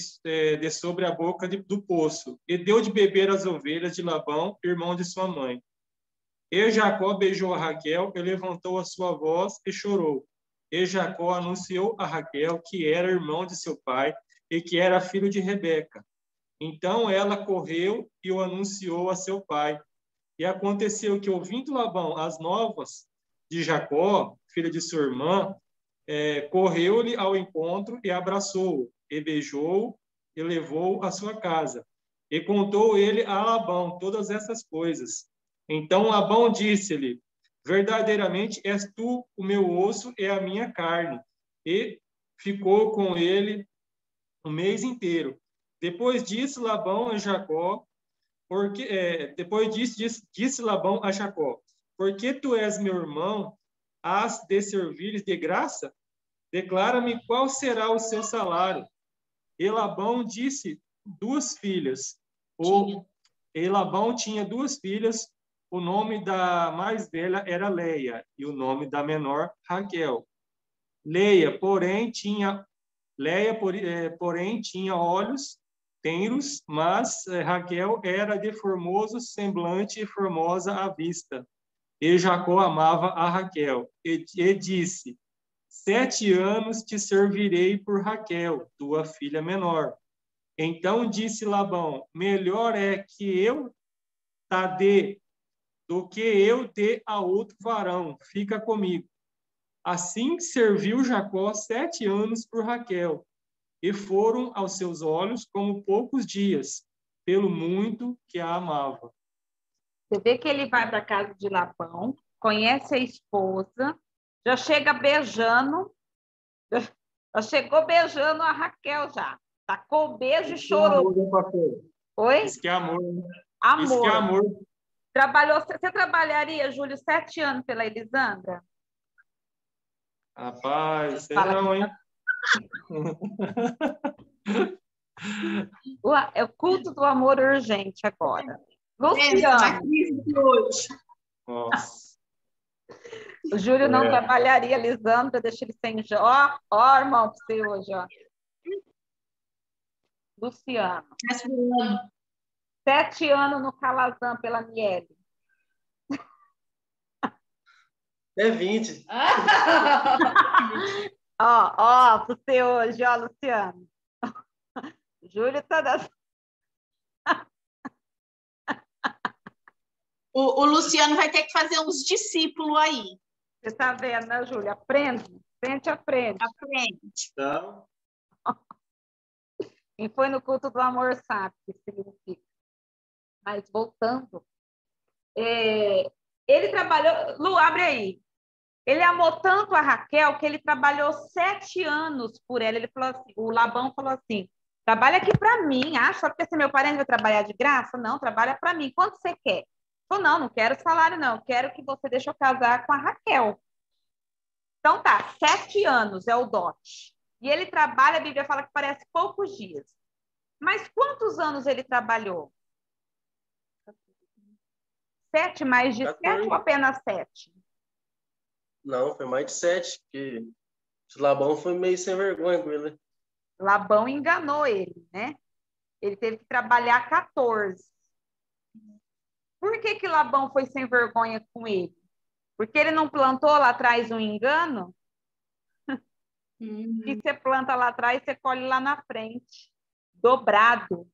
de sobre a boca do poço, e deu de beber às ovelhas de Labão, irmão de sua mãe. E Jacó beijou a Raquel, e levantou a sua voz e chorou. E Jacó anunciou a Raquel que era irmão de seu pai e que era filho de Rebeca. Então ela correu e o anunciou a seu pai. E aconteceu que, ouvindo Labão as novas de Jacó, filho de sua irmã, correu-lhe ao encontro e abraçou-o, e beijou-o e levou-o à sua casa. E contou ele a Labão todas essas coisas. Então Labão disse-lhe: verdadeiramente és tu o meu osso e a minha carne. E ficou com ele o mês inteiro. Depois disso, Labão a Jacó, depois disso, disse Labão a Jacó: porque tu és meu irmão, has de servir de graça? Declara-me qual será o seu salário. E Labão disse duas filhas. E Labão tinha duas filhas. O nome da mais velha era Leia e o nome da menor Raquel. Leia, porém, tinha olhos tenros, mas Raquel era de formoso semblante e formosa à vista. E Jacó amava a Raquel e disse: 7 anos te servirei por Raquel, tua filha menor. Então disse Labão: melhor é que eu ta dê do que eu dê a outro varão, fica comigo. Assim serviu Jacó 7 anos por Raquel, e foram aos seus olhos como poucos dias, pelo muito que a amava. Você vê que ele vai para a casa de Labão, conhece a esposa, já chega beijando, já chegou beijando a Raquel já. Tacou o beijo e chorou. Oi? Isso que é amor. Amor. Isso que é amor. Você trabalharia, Júlio, 7 anos pela Elisandra? Rapaz, sei não, hein? É o culto do amor urgente agora. Na Luciano. crise de hoje. Nossa. O Júlio não trabalharia, Lisandra, deixa ele sem... Ó, irmão, para você hoje, ó. Luciano. 7 anos no Calazam pela Miele. É 20. Ó, para você hoje, ó, Luciano. Júlio tá dando... O Luciano vai ter que fazer uns discípulos aí. Você está vendo, né, Júlia? Aprende, frente a frente. Aprende. Então, Quem foi no culto do amor sabe o que significa. Mas voltando, ele trabalhou. Lu, abre aí. Ele amou tanto a Raquel que ele trabalhou 7 anos por ela. Ele falou assim, o Labão falou assim: trabalha aqui para mim. Ah, só porque esse meu parente vai trabalhar de graça? Não, trabalha para mim. Quanto você quer? Falou, não, não quero salário, não. Quero que você deixe eu casar com a Raquel. Então tá, 7 anos é o dote. E ele trabalha, a Bíblia fala que parece poucos dias. Mas quantos anos ele trabalhou? 7 mais de 7 ou apenas 7? não, foi mais de 7, porque o Labão foi meio sem vergonha com ele, né? Labão enganou ele, né? Ele teve que trabalhar 14. Por que Labão foi sem vergonha com ele? Porque ele não plantou lá atrás um engano? Que você planta lá atrás, você colhe lá na frente. Dobrado.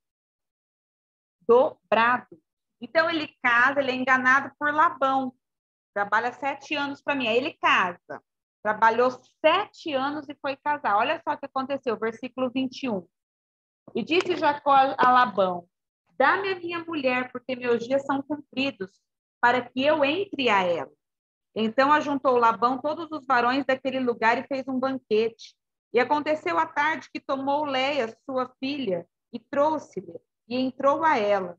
Dobrado. Então, ele casa, ele é enganado por Labão. Trabalha 7 anos para mim. Aí ele casa. Trabalhou 7 anos e foi casar. Olha só o que aconteceu, versículo 21. E disse Jacó a Labão: dá-me a minha mulher, porque meus dias são cumpridos, para que eu entre a ela. Então ajuntou Labão todos os varões daquele lugar e fez um banquete. E aconteceu à tarde que tomou Leia, sua filha, e trouxe-lhe, e entrou a ela.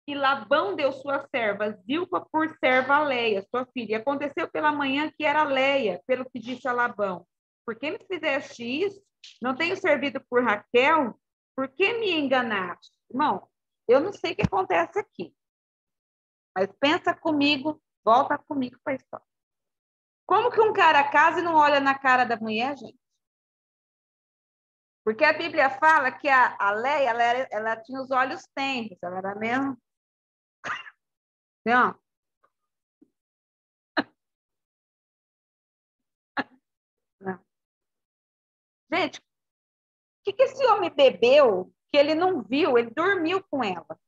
E Labão deu sua serva Zilpa por serva a Leia, sua filha. E aconteceu pela manhã que era Leia, pelo que disse a Labão: por que me fizeste isso? Não tenho servido por Raquel? Por que me enganaste? Irmão, eu não sei o que acontece aqui. Mas pensa comigo, volta comigo para a história. Como que um cara casa e não olha na cara da mulher, gente? Porque a Bíblia fala que a Leia, ela tinha os olhos tenros, ela era mesmo. Não. Não. Gente, o que esse homem bebeu que ele não viu? Ele dormiu com ela.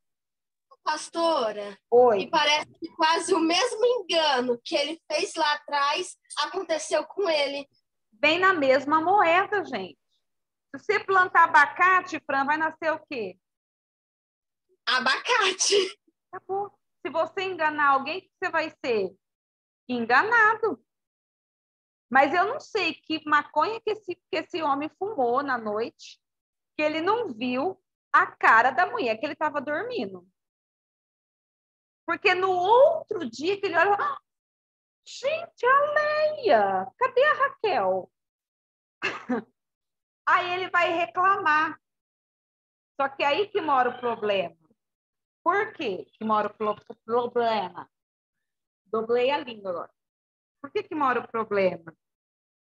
Pastora, Oi. e parece que quase o mesmo engano que ele fez lá atrás aconteceu com ele. Bem na mesma moeda, gente. Se você plantar abacate, Fran, vai nascer o quê? Abacate. Acabou. Se você enganar alguém, o que você vai ser? Enganado. Mas eu não sei que maconha que esse homem fumou na noite, que ele não viu a cara da mulher que ele estava dormindo. Porque no outro dia que ele olha, gente, a Leia, cadê a Raquel? Aí ele vai reclamar. Só que aí que mora o problema. Por quê que mora o problema? Doblei a língua agora. Por que mora o problema?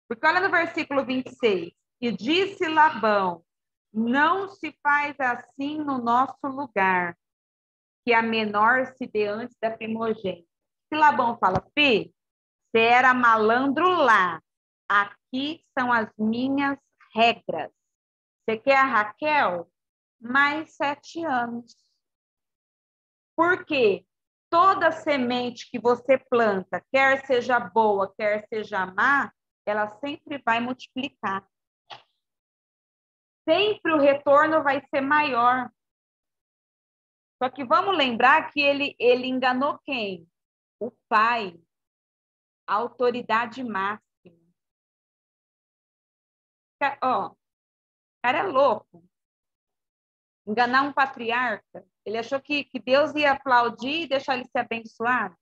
Porque olha no versículo 26. E disse Labão: não se faz assim no nosso lugar, que a menor se dê antes da primogênita. Se Labão fala, filho, você era malandro lá. Aqui são as minhas regras. Você quer a Raquel? Mais 7 anos. Por quê? Toda semente que você planta, quer seja boa, quer seja má, ela sempre vai multiplicar. Sempre o retorno vai ser maior. Só que vamos lembrar que ele enganou quem? O pai, a autoridade máxima. Ó, o cara é louco. Enganar um patriarca. Ele achou que Deus ia aplaudir e deixar ele ser abençoado.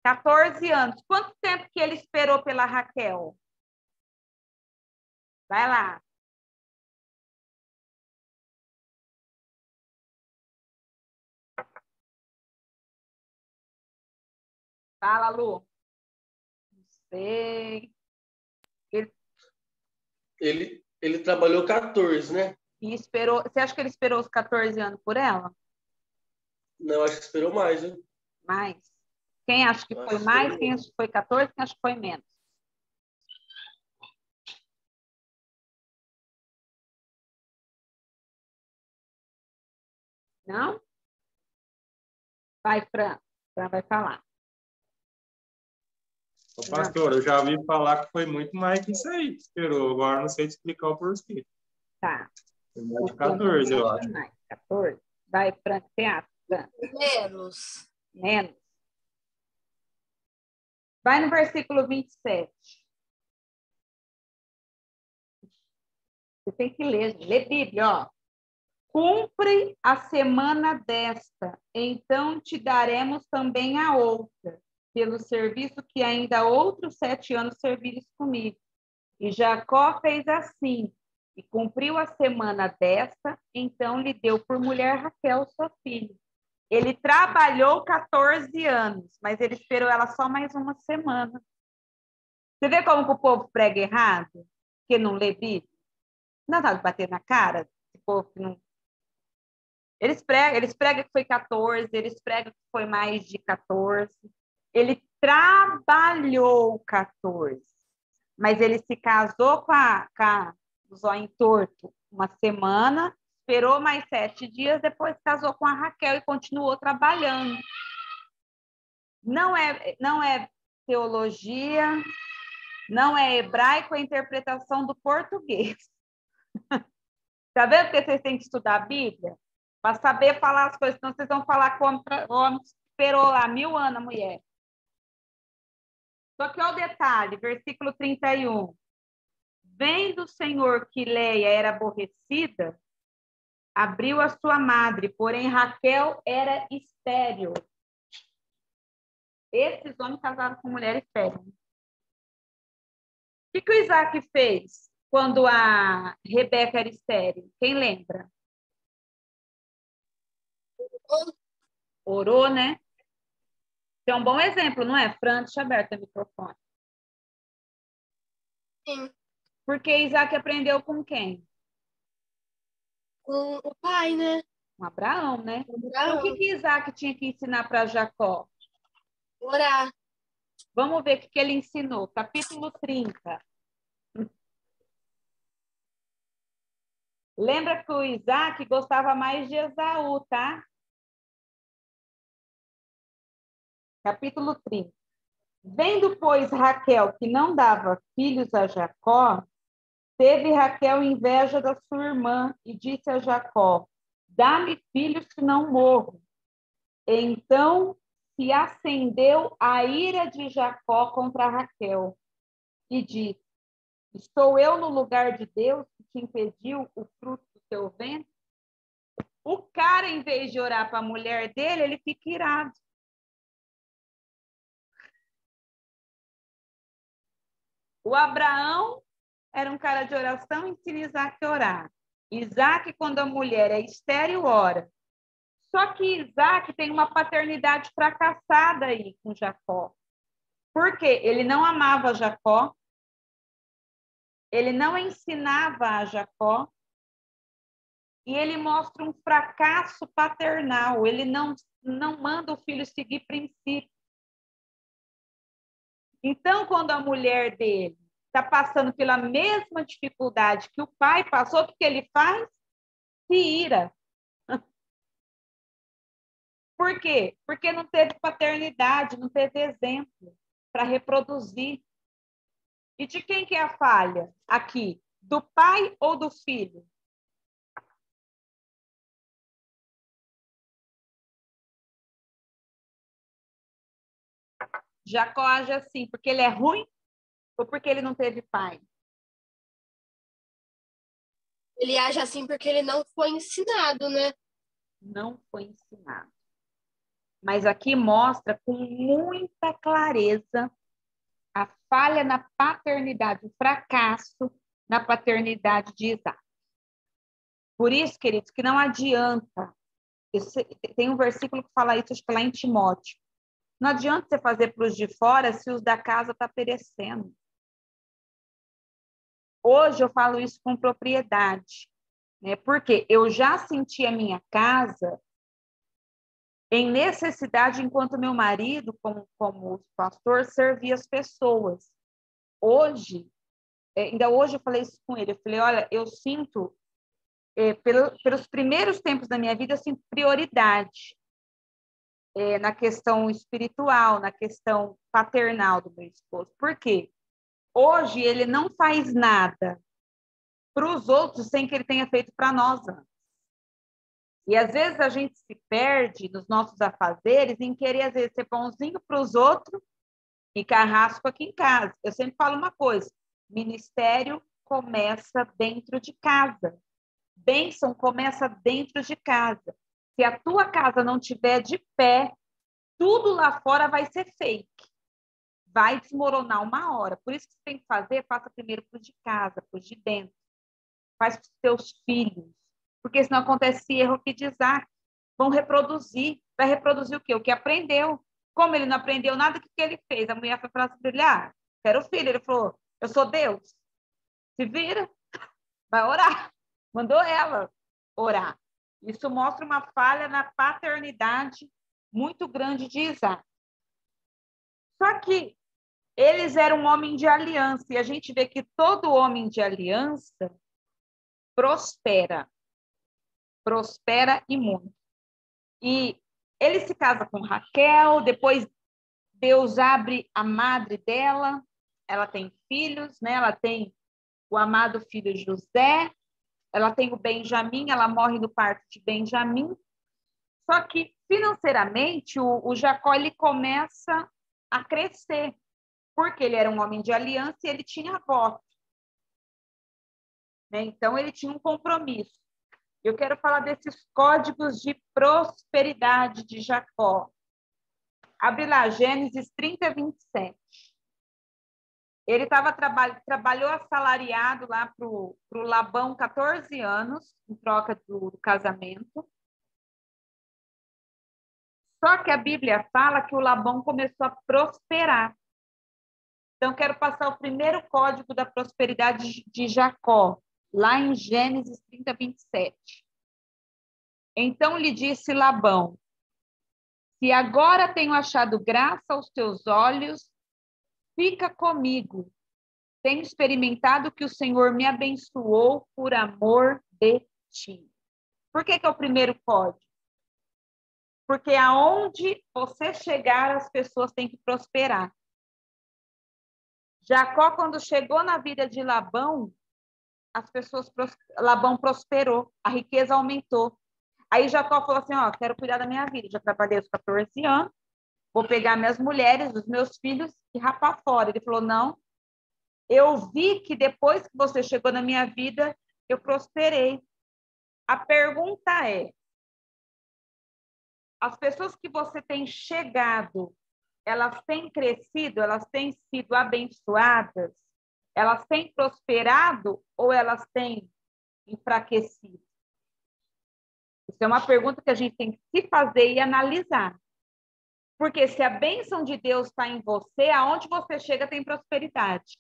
14 anos. Quanto tempo que ele esperou pela Raquel? Vai lá. Fala, Lu. Não sei. Ele trabalhou 14, né? E esperou. Você acha que ele esperou os 14 anos por ela? Não, acho que esperou mais, viu? Mais. Quem acha que foi mais? Quem acha que foi 14? Quem acha que foi menos? Não? Vai, Fran. Fran vai falar. Ô, pastor, eu já ouvi falar que foi muito mais que isso aí que esperou. Agora não sei te explicar o porquê. Tá. Foi mais de 14, eu acho. 14. Vai, Fran, você acha? Fran? Menos. Menos. Vai no versículo 27. Você tem que ler. Lê Bíblia, ó. Cumpre a semana desta, então te daremos também a outra, pelo serviço que ainda há outros 7 anos servires comigo. E Jacó fez assim, e cumpriu a semana desta, então lhe deu por mulher Raquel, sua filha. Ele trabalhou 14 anos, mas ele esperou ela só mais uma semana. Você vê como que o povo prega errado? Que não lê Bíblia? Não dá de bater na cara? Esse povo que não... Eles pregam que foi 14, eles pregam que foi mais de 14. Ele trabalhou 14, mas ele se casou com o zóio torto uma semana, esperou mais 7 dias, depois casou com a Raquel e continuou trabalhando. Não é teologia, não é hebraico, é interpretação do português. Tá vendo que vocês têm que estudar a Bíblia? Para saber falar as coisas, senão vocês vão falar como homem esperou lá 1000 anos a mulher. Só que olha o detalhe, versículo 31. Vendo o Senhor que Leia era aborrecida, abriu a sua madre, porém Raquel era estéril. Esses homens casaram com mulher estéril. O que o Isaac fez quando a Rebeca era estéril? Quem lembra? Orou, né? É um bom exemplo, não é? Fran, deixa aberto o microfone. Sim. Porque Isaac aprendeu com quem? Com o pai, né? Com Abraão, né? Então, Abraão. o que Isaac tinha que ensinar para Jacó? Orar. Vamos ver o que ele ensinou. Capítulo 30. Lembra que o Isaac gostava mais de Esaú, tá? Capítulo 30. Vendo, pois, Raquel que não dava filhos a Jacó, teve Raquel inveja da sua irmã e disse a Jacó: dá-me filhos que não morro. Então se acendeu a ira de Jacó contra Raquel e disse: estou eu no lugar de Deus que te impediu o fruto do teu ventre? O cara, em vez de orar para a mulher dele, ele fica irado. O Abraão era um cara de oração, ensina Isaac a orar. Isaac, quando a mulher é estéril, ora. Só que Isaac tem uma paternidade fracassada aí com Jacó. Por quê? Ele não amava Jacó, ele não ensinava a Jacó, e ele mostra um fracasso paternal. Ele não manda o filho seguir princípios. Então, quando a mulher dele está passando pela mesma dificuldade que o pai passou, o que ele faz? Se ira. Por quê? Porque não teve paternidade, não teve exemplo para reproduzir. E de quem que é a falha aqui? Do pai ou do filho? Jacó age assim, porque ele é ruim ou porque ele não teve pai? Ele age assim porque ele não foi ensinado, né? Não foi ensinado. Mas aqui mostra com muita clareza a falha na paternidade, o fracasso na paternidade de Isaac. Por isso, queridos, que não adianta. Tem um versículo que fala isso, acho que lá em Timóteo. Não adianta você fazer para os de fora se os da casa estão perecendo. Hoje eu falo isso com propriedade, né? Porque eu já senti a minha casa em necessidade, enquanto meu marido, como pastor, servia as pessoas. Hoje, ainda hoje eu falei isso com ele, eu falei, olha, eu sinto pelos primeiros tempos da minha vida, eu sinto prioridade na questão espiritual, na questão paternal do meu esposo. Por quê? Hoje ele não faz nada para os outros sem que ele tenha feito para nós antes. E às vezes a gente se perde nos nossos afazeres em querer, às vezes, ser bonzinho para os outros e carrasco aqui em casa. Eu sempre falo uma coisa: ministério começa dentro de casa. Bênção começa dentro de casa. Se a tua casa não tiver de pé, tudo lá fora vai ser fake. Vai desmoronar uma hora. Por isso que você tem que fazer, faça primeiro para os de casa, para os de dentro. Faz para os teus filhos. Porque senão acontece esse erro que diz, vão reproduzir. Vai reproduzir o quê? O que aprendeu. Como ele não aprendeu nada, o que ele fez? A mulher foi falar assim, quero filho. Ele falou, eu sou Deus. Se vira, vai orar. Mandou ela orar. Isso mostra uma falha na paternidade muito grande de Isaac. Só que eles eram um homem de aliança, e a gente vê que todo homem de aliança prospera. Prospera e muito. E ele se casa com Raquel, depois Deus abre a madre dela, ela tem filhos, né? Ela tem o amado filho José, ela tem o Benjamim, ela morre no parto de Benjamim. Só que, financeiramente, o Jacó ele começa a crescer, porque ele era um homem de aliança e ele tinha voto. Né? Então, ele tinha um compromisso. Eu quero falar desses códigos de prosperidade de Jacó. Abre lá, Gênesis 30, 27. Ele trabalhou assalariado lá para o Labão 14 anos, em troca do casamento. Só que a Bíblia fala que o Labão começou a prosperar. Então, quero passar o primeiro código da prosperidade de Jacó, lá em Gênesis 30, 27. Então lhe disse Labão, se agora tenho achado graça aos teus olhos, fica comigo. Tenho experimentado que o Senhor me abençoou por amor de ti. Por que é o primeiro código? Porque aonde você chegar, as pessoas têm que prosperar. Jacó, quando chegou na vida de Labão, Labão prosperou, a riqueza aumentou. Aí Jacó falou assim, quero cuidar da minha vida, já trabalhei os 14 anos, vou pegar minhas mulheres, os meus filhos e rapar fora. Ele falou, não, eu vi que depois que você chegou na minha vida, eu prosperei. A pergunta é, as pessoas que você tem chegado, elas têm crescido, elas têm sido abençoadas, elas têm prosperado ou elas têm enfraquecido? Isso é uma pergunta que a gente tem que se fazer e analisar. Porque se a bênção de Deus está em você, aonde você chega tem prosperidade.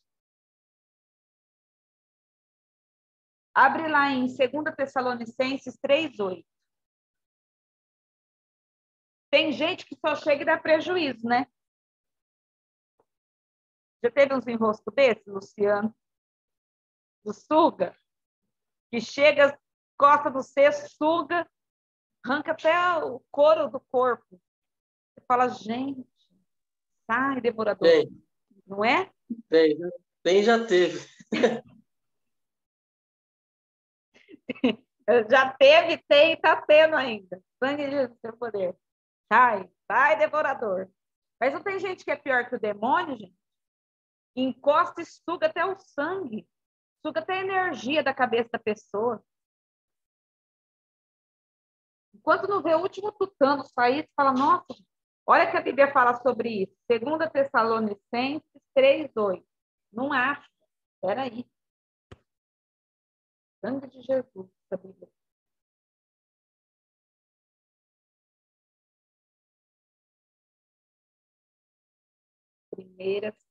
Abre lá em 2 Tessalonicenses 3:8. Tem gente que só chega e dá prejuízo, né? Já teve uns enroscos desses, Luciano? Do suga? Que chega, costa do cesto, suga, arranca até o couro do corpo. Você fala, gente, sai, devorador. Tem. Não é? Tem, já teve. Já teve, tem e está tendo ainda. Sangue de Jesus, seu poder. Sai, devorador. Mas não tem gente que é pior que o demônio, gente? Encosta e suga até o sangue. Suga até a energia da cabeça da pessoa. Enquanto não vê o último tutano sair, você fala, nossa, olha que a Bíblia fala sobre isso. 2 Tessalonicenses 3:8. Não acho. Espera aí. Sangue de Jesus, essa Bíblia.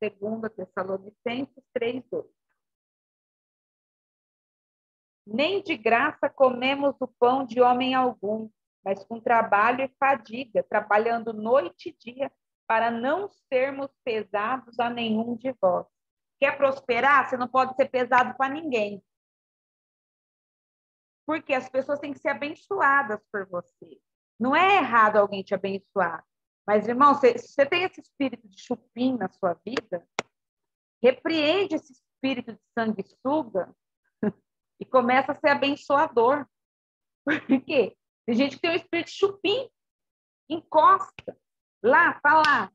Segunda Tessalonicenses 3:8. Nem de graça comemos o pão de homem algum, mas com trabalho e fadiga, trabalhando noite e dia, para não sermos pesados a nenhum de vós. Quer prosperar? Você não pode ser pesado para ninguém. Porque as pessoas têm que ser abençoadas por você. Não é errado alguém te abençoar. Mas, irmão, se você tem esse espírito de chupim na sua vida, repreende esse espírito de sanguessuga e começa a ser abençoador. Por quê? Tem gente que tem um espírito de chupim, encosta, tá lá,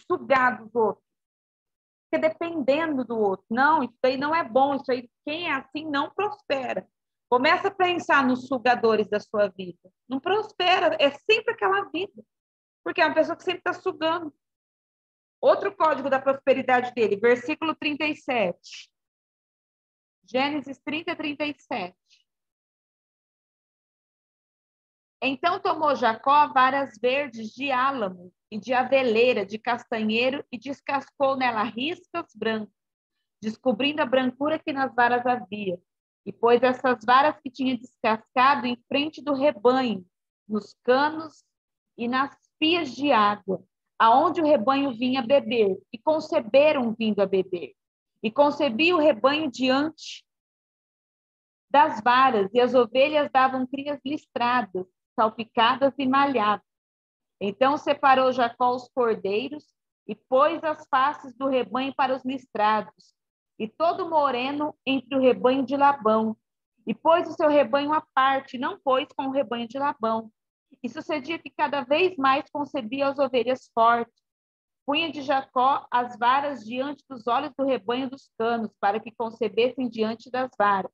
sugar dos outros. Fica dependendo do outro. Não, isso aí não é bom, isso aí, quem é assim não prospera. Começa a pensar nos sugadores da sua vida. Não prospera, é sempre aquela vida. Porque é uma pessoa que sempre está sugando. Outro código da prosperidade dele, versículo 37. Gênesis 30, 37. Então tomou Jacó varas verdes de álamo e de aveleira, de castanheiro, e descascou nela riscas brancas, descobrindo a brancura que nas varas havia. E pôs essas varas que tinha descascado em frente do rebanho, nos canos e nas pias de água, aonde o rebanho vinha beber, e conceberam vindo a beber. E concebia o rebanho diante das varas, e as ovelhas davam crias listradas, salpicadas e malhadas. Então separou Jacó os cordeiros e pôs as faces do rebanho para os listrados, e todo moreno entre o rebanho de Labão, e pôs o seu rebanho à parte, não pôs com o rebanho de Labão. E sucedia que cada vez mais concebia as ovelhas fortes. Punha de Jacó as varas diante dos olhos do rebanho dos canos, para que concebessem diante das varas.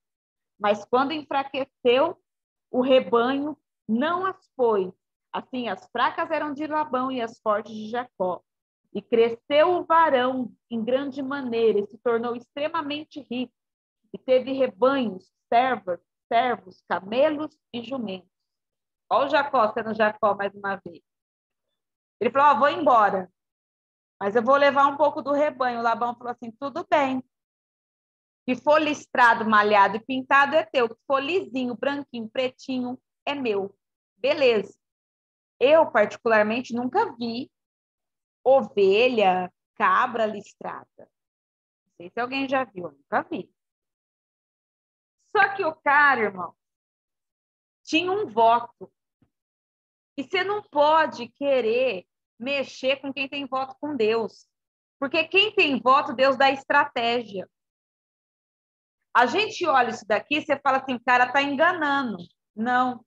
Mas quando enfraqueceu o rebanho, não as pôs. Assim, as fracas eram de Labão e as fortes de Jacó. E cresceu o varão em grande maneira e se tornou extremamente rico. E teve rebanhos, servos, camelos e jumentos. Olha o Jacó sendo Jacó mais uma vez. Ele falou, vou embora, mas eu vou levar um pouco do rebanho. O Labão falou assim, tudo bem. Se for listrado, malhado e pintado, é teu. Se for lisinho, branquinho, pretinho, é meu. Beleza. Eu, particularmente, nunca vi ovelha, cabra listrada. Não sei se alguém já viu, eu nunca vi. Só que o cara, irmão, tinha um voto. E você não pode querer mexer com quem tem voto com Deus. Porque quem tem voto, Deus dá estratégia. A gente olha isso daqui, você fala assim, o cara está enganando. Não.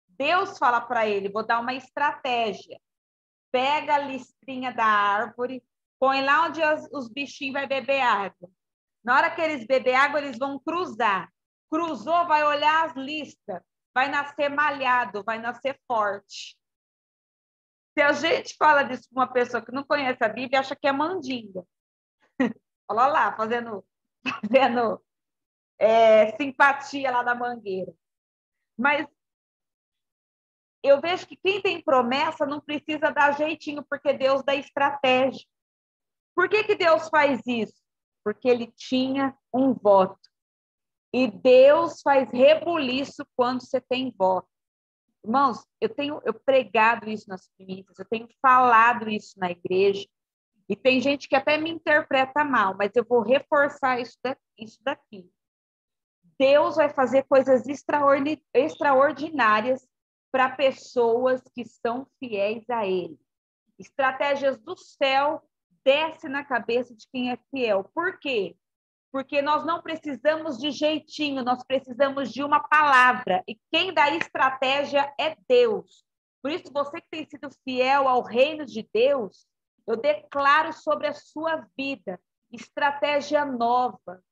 Deus fala para ele, vou dar uma estratégia. Pega a listrinha da árvore, põe lá onde os bichinhos vão beber água. Na hora que eles beber água, eles vão cruzar. Cruzou, vai olhar as listas. Vai nascer malhado, vai nascer forte. Se a gente fala disso para uma pessoa que não conhece a Bíblia, acha que é mandinga. Olha lá, fazendo simpatia lá da mangueira. Mas eu vejo que quem tem promessa não precisa dar jeitinho, porque Deus dá estratégia. Por que Deus faz isso? Porque ele tinha um voto. E Deus faz rebuliço quando você tem voto. Irmãos, eu tenho pregado isso nas primícias, eu tenho falado isso na igreja, e tem gente que até me interpreta mal, mas eu vou reforçar isso daqui. Deus vai fazer coisas extraordinárias para pessoas que são fiéis a Ele. Estratégias do céu descem na cabeça de quem é fiel. Por quê? Porque nós não precisamos de jeitinho, nós precisamos de uma palavra. E quem dá estratégia é Deus. Por isso, você que tem sido fiel ao reino de Deus, eu declaro sobre a sua vida estratégia nova.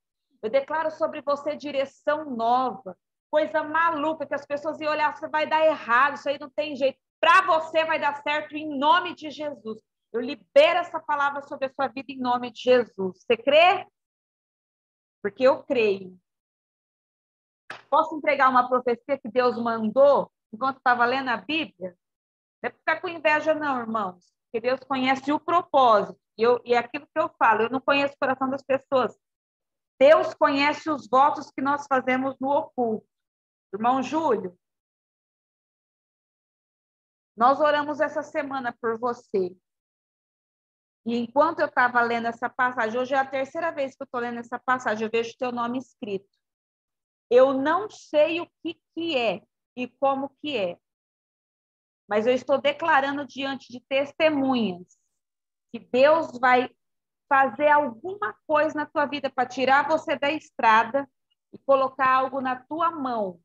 Eu declaro sobre você direção nova. Coisa maluca que as pessoas iam olhar, você vai dar errado, isso aí não tem jeito. Para você vai dar certo em nome de Jesus. Eu libero essa palavra sobre a sua vida em nome de Jesus. Você crê? Porque eu creio. Posso entregar uma profecia que Deus mandou enquanto estava lendo a Bíblia? Não é para ficar com inveja, não, irmãos. Porque Deus conhece o propósito. E é aquilo que eu falo, eu não conheço o coração das pessoas. Deus conhece os votos que nós fazemos no oculto. Irmão Júlio, nós oramos essa semana por você. E enquanto eu estava lendo essa passagem, hoje é a terceira vez que eu estou lendo essa passagem, eu vejo o teu nome escrito. Eu não sei o que é e como que é, mas eu estou declarando diante de testemunhas que Deus vai fazer alguma coisa na tua vida para tirar você da estrada e colocar algo na tua mão,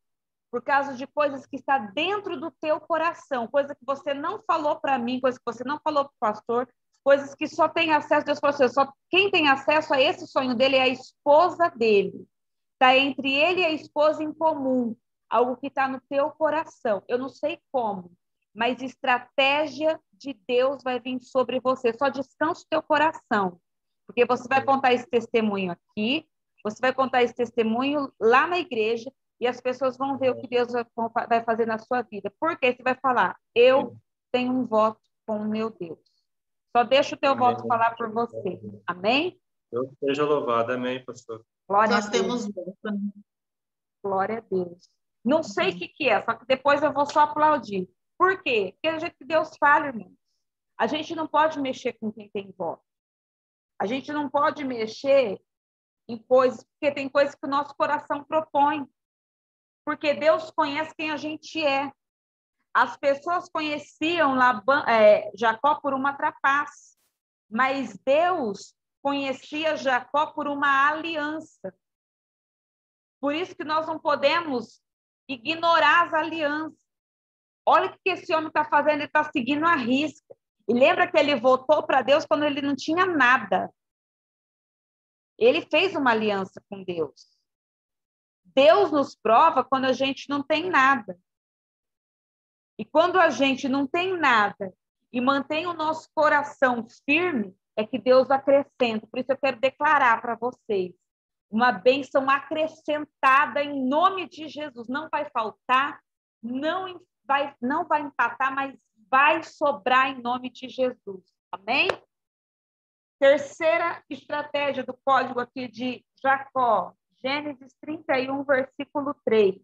por causa de coisas que está dentro do teu coração, coisa que você não falou para mim, coisa que você não falou para o pastor, coisas que só tem acesso, Deus falou assim, só quem tem acesso a esse sonho dele é a esposa dele. Está entre ele e a esposa em comum, algo que está no teu coração. Eu não sei como, mas estratégia de Deus vai vir sobre você. Só descansa o teu coração, porque você vai contar esse testemunho aqui, você vai contar esse testemunho lá na igreja, e as pessoas vão ver o que Deus vai fazer na sua vida. Porque você vai falar, eu tenho um voto com o meu Deus. Só deixa o teu Amém. voto falar por você. Amém? Deus seja louvado. Amém, pastor. Glória Nós a Deus. temos voto, né? Glória a Deus. Não sei o que é, só que depois eu vou só aplaudir. Por quê? Porque é o jeito que Deus fala, irmãos. A gente não pode mexer com quem tem voto. A gente não pode mexer em coisas, porque tem coisas que o nosso coração propõe. Porque Deus conhece quem a gente é. As pessoas conheciam Jacó por uma trapaça, mas Deus conhecia Jacó por uma aliança. Por isso que nós não podemos ignorar as alianças. Olha o que esse homem está fazendo, ele está seguindo a risca. E lembra que ele voltou para Deus quando ele não tinha nada. Ele fez uma aliança com Deus. Deus nos prova quando a gente não tem nada. E quando a gente não tem nada e mantém o nosso coração firme, é que Deus acrescenta. Por isso eu quero declarar para vocês uma bênção acrescentada em nome de Jesus. Não vai faltar, não vai empatar, mas vai sobrar em nome de Jesus. Amém? Terceira estratégia do código aqui de Jacó. Gênesis 31, versículo 3.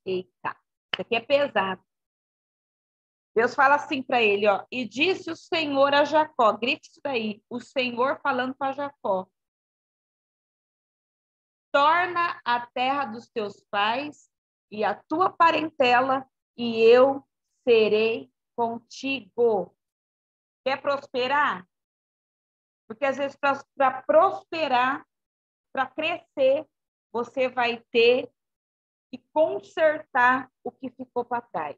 Eita, isso aqui é pesado. Deus fala assim para ele, ó, e disse o Senhor a Jacó, grife isso daí, o Senhor falando para Jacó, torna a terra dos teus pais e a tua parentela, e eu serei contigo. Quer prosperar? Porque às vezes para prosperar, para crescer, você vai ter que consertar o que ficou para trás.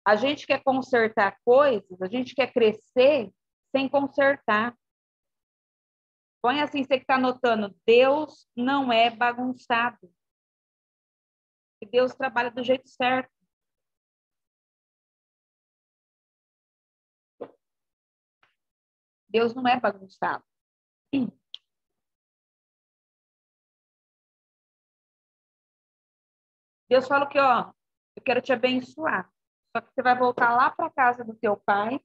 A gente quer consertar coisas, a gente quer crescer sem consertar. Põe assim, você que está anotando, Deus não é bagunçado. E Deus trabalha do jeito certo. Deus não é bagunçado. Deus fala que, ó, eu quero te abençoar. Só que você vai voltar lá para a casa do teu pai,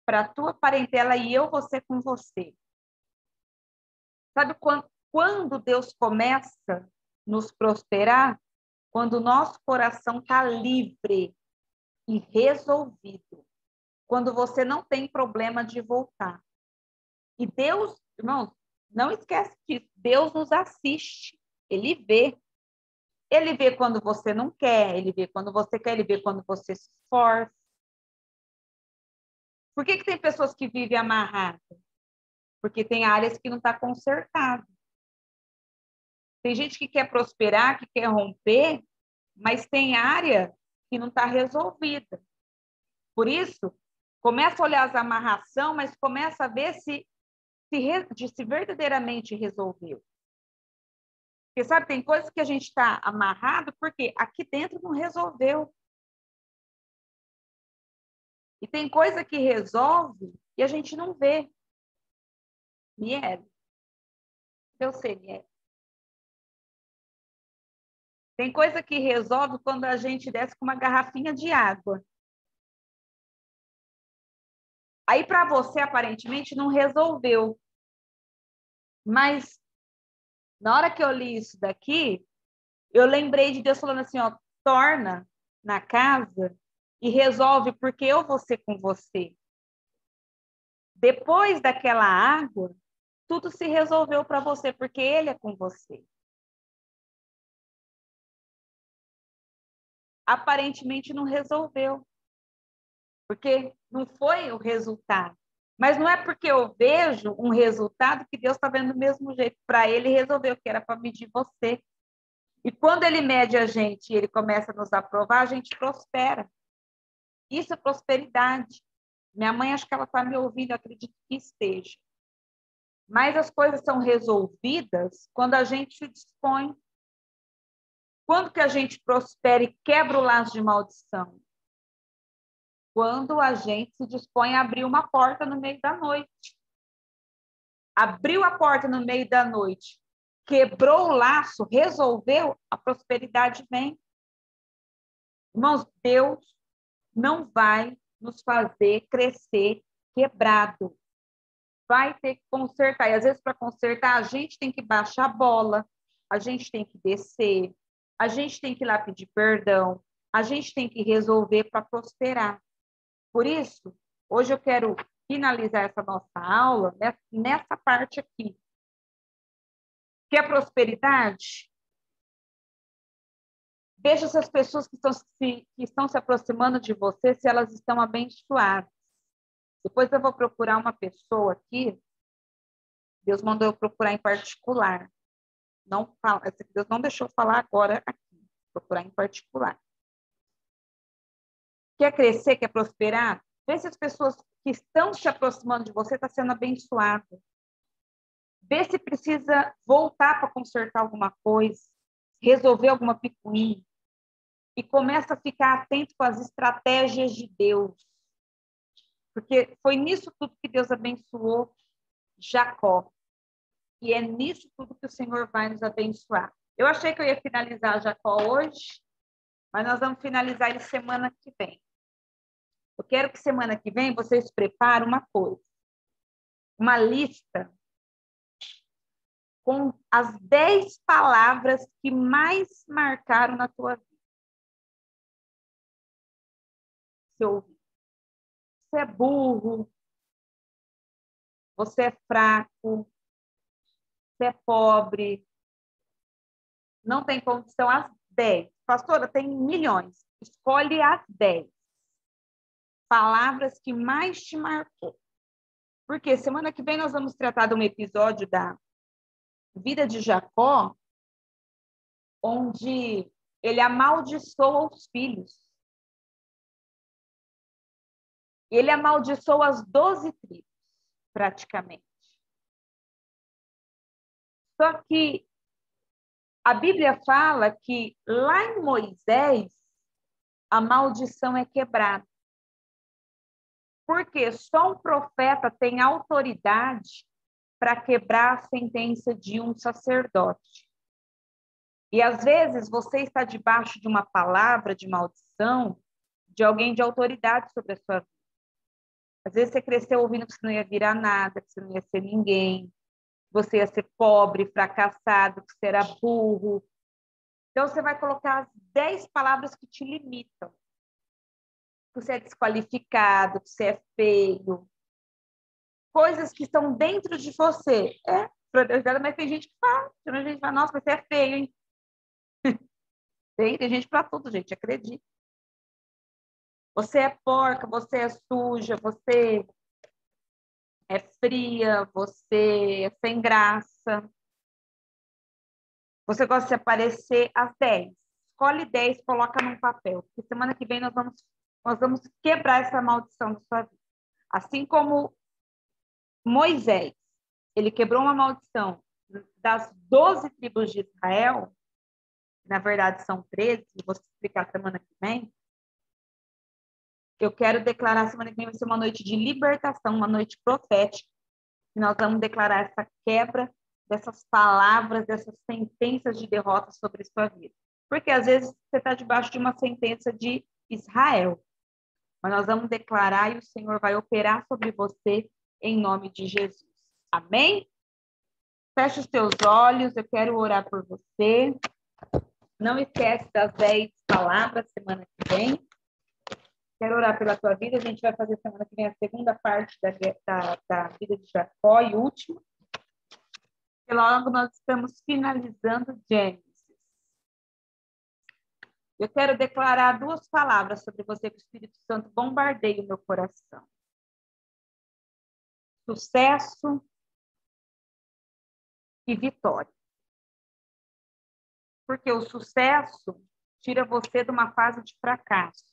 para a tua parentela, e eu vou ser com você. Sabe quando Deus começa a nos prosperar? Quando o nosso coração está livre e resolvido. Quando você não tem problema de voltar. E Deus, irmãos, não esquece disso. Deus nos assiste. Ele vê. Ele vê quando você não quer, ele vê quando você quer, ele vê quando você se esforça. Por que tem pessoas que vivem amarradas? Porque tem áreas que não está consertado. Tem gente que quer prosperar, que quer romper, mas tem área que não está resolvida. Por isso, começa a olhar as amarrações, mas começa a ver se verdadeiramente resolveu. Porque, sabe, tem coisas que a gente está amarrado porque aqui dentro não resolveu. E tem coisa que resolve e a gente não vê. Miele. Eu sei, Miele. Tem coisa que resolve quando a gente desce com uma garrafinha de água. Aí, para você, aparentemente, não resolveu. Mas, na hora que eu li isso daqui, eu lembrei de Deus falando assim, ó, torna na casa e resolve, porque eu vou ser com você. depois daquela água, tudo se resolveu para você, porque ele é com você. Aparentemente não resolveu, porque não foi o resultado. Mas não é porque eu vejo um resultado que Deus está vendo do mesmo jeito. Para ele resolveu, que era para medir você. E quando ele mede a gente e ele começa a nos aprovar, a gente prospera. Isso é prosperidade. Minha mãe, acho que ela está me ouvindo, acredito que esteja. Mas as coisas são resolvidas quando a gente se dispõe. Quando que a gente prospera e quebra o laço de maldição? Quando a gente se dispõe a abrir uma porta no meio da noite. Abriu a porta no meio da noite, quebrou o laço, resolveu, a prosperidade vem. Irmãos, Deus não vai nos fazer crescer quebrado. Vai ter que consertar. E às vezes, para consertar, a gente tem que baixar a bola, a gente tem que descer, a gente tem que ir lá pedir perdão, a gente tem que resolver para prosperar. Por isso, hoje eu quero finalizar essa nossa aula nessa parte aqui. Que é prosperidade? Veja se as pessoas que estão se aproximando de você, se elas estão abençoadas. Depois eu vou procurar uma pessoa aqui. Deus mandou eu procurar em particular. Deus não deixou eu falar agora aqui. Procurar em particular. Quer crescer, quer prosperar? Vê se as pessoas que estão se aproximando de você estão sendo abençoadas. Vê se precisa voltar para consertar alguma coisa, resolver alguma picuinha. E começa a ficar atento com as estratégias de Deus. Porque foi nisso tudo que Deus abençoou Jacó. E é nisso tudo que o Senhor vai nos abençoar. Eu achei que eu ia finalizar Jacó hoje, mas nós vamos finalizar ele semana que vem. Eu quero que semana que vem vocês preparem uma coisa. Uma lista com as 10 palavras que mais marcaram na tua vida. Você ouviu? Você é burro, você é fraco, você é pobre, não tem condição, as 10. Pastora, tem milhões. Escolhe as 10 palavras que mais te marcou. Porque semana que vem nós vamos tratar de um episódio da vida de Jacó, onde ele amaldiçoa os filhos. Ele amaldiçoa as 12 tribos, praticamente. Só que a Bíblia fala que lá em Moisés, a maldição é quebrada. Porque só um profeta tem autoridade para quebrar a sentença de um sacerdote. E às vezes você está debaixo de uma palavra de maldição de alguém de autoridade sobre a sua vida. Às vezes você cresceu ouvindo que você não ia virar nada, que você não ia ser ninguém, que você ia ser pobre, fracassado, que você era burro. Então você vai colocar as 10 palavras que te limitam. Que você é desqualificado, que você é feio. Coisas que estão dentro de você. Mas tem gente que fala. Tem gente que fala, nossa, você é feio, hein? Tem gente para tudo, gente, acredita. Você é porca, você é suja, você é fria, você é sem graça. Você gosta de aparecer às 10. Escolhe 10, coloca num papel. Porque semana que vem nós vamos quebrar essa maldição da sua vida. Assim como Moisés, ele quebrou uma maldição das 12 tribos de Israel, na verdade são 13, vou explicar semana que vem. Eu quero declarar semana que vem vai ser uma noite de libertação, uma noite profética. E nós vamos declarar essa quebra dessas palavras, dessas sentenças de derrota sobre a sua vida. Porque às vezes você está debaixo de uma sentença de Israel. Mas nós vamos declarar e o Senhor vai operar sobre você em nome de Jesus. Amém? Feche os teus olhos, eu quero orar por você. Não esquece das 10 palavras semana que vem. Quero orar pela tua vida. A gente vai fazer semana que vem a segunda parte da vida de Jacó e última. E logo nós estamos finalizando Gênesis. Eu quero declarar duas palavras sobre você, que o Espírito Santo bombardeie o meu coração. Sucesso e vitória. Porque o sucesso tira você de uma fase de fracasso.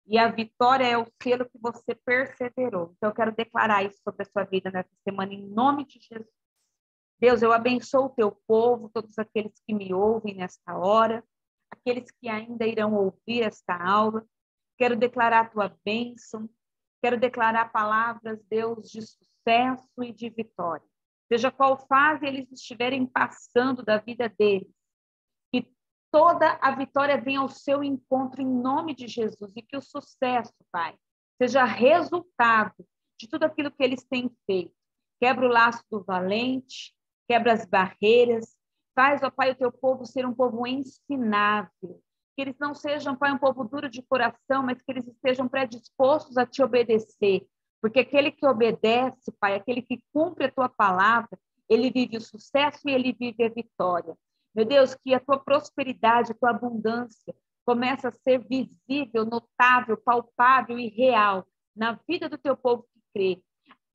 E a vitória é o selo que você perseverou. Então, eu quero declarar isso sobre a sua vida nessa semana, em nome de Jesus. Deus, eu abençoo o teu povo, todos aqueles que me ouvem nesta hora, aqueles que ainda irão ouvir esta aula. Quero declarar a tua bênção, quero declarar palavras, Deus, de sucesso e de vitória. Seja qual fase eles estiverem passando da vida deles, que toda a vitória venha ao seu encontro em nome de Jesus e que o sucesso, Pai, seja resultado de tudo aquilo que eles têm feito. Quebra o laço do valente, quebra as barreiras, faz, ó Pai, o teu povo ser um povo ensinável, que eles não sejam, Pai, um povo duro de coração, mas que eles estejam predispostos a te obedecer, porque aquele que obedece, Pai, aquele que cumpre a tua palavra, ele vive o sucesso e ele vive a vitória. Meu Deus, que a tua prosperidade, a tua abundância comece a ser visível, notável, palpável e real na vida do teu povo que crê.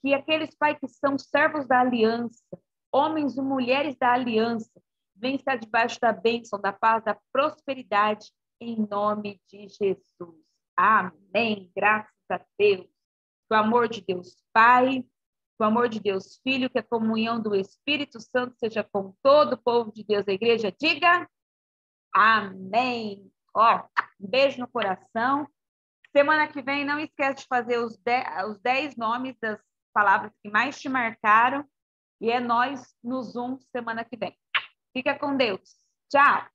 Que aqueles, Pai, que são servos da aliança, homens e mulheres da aliança, venham estar debaixo da bênção, da paz, da prosperidade, em nome de Jesus. Amém. Graças a Deus. Que o amor de Deus Pai, que o amor de Deus Filho, que a comunhão do Espírito Santo seja com todo o povo de Deus. A igreja diga amém. Ó, um beijo no coração. Semana que vem, não esquece de fazer os 10 nomes das palavras que mais te marcaram. E é nós no Zoom semana que vem. Fica com Deus. Tchau.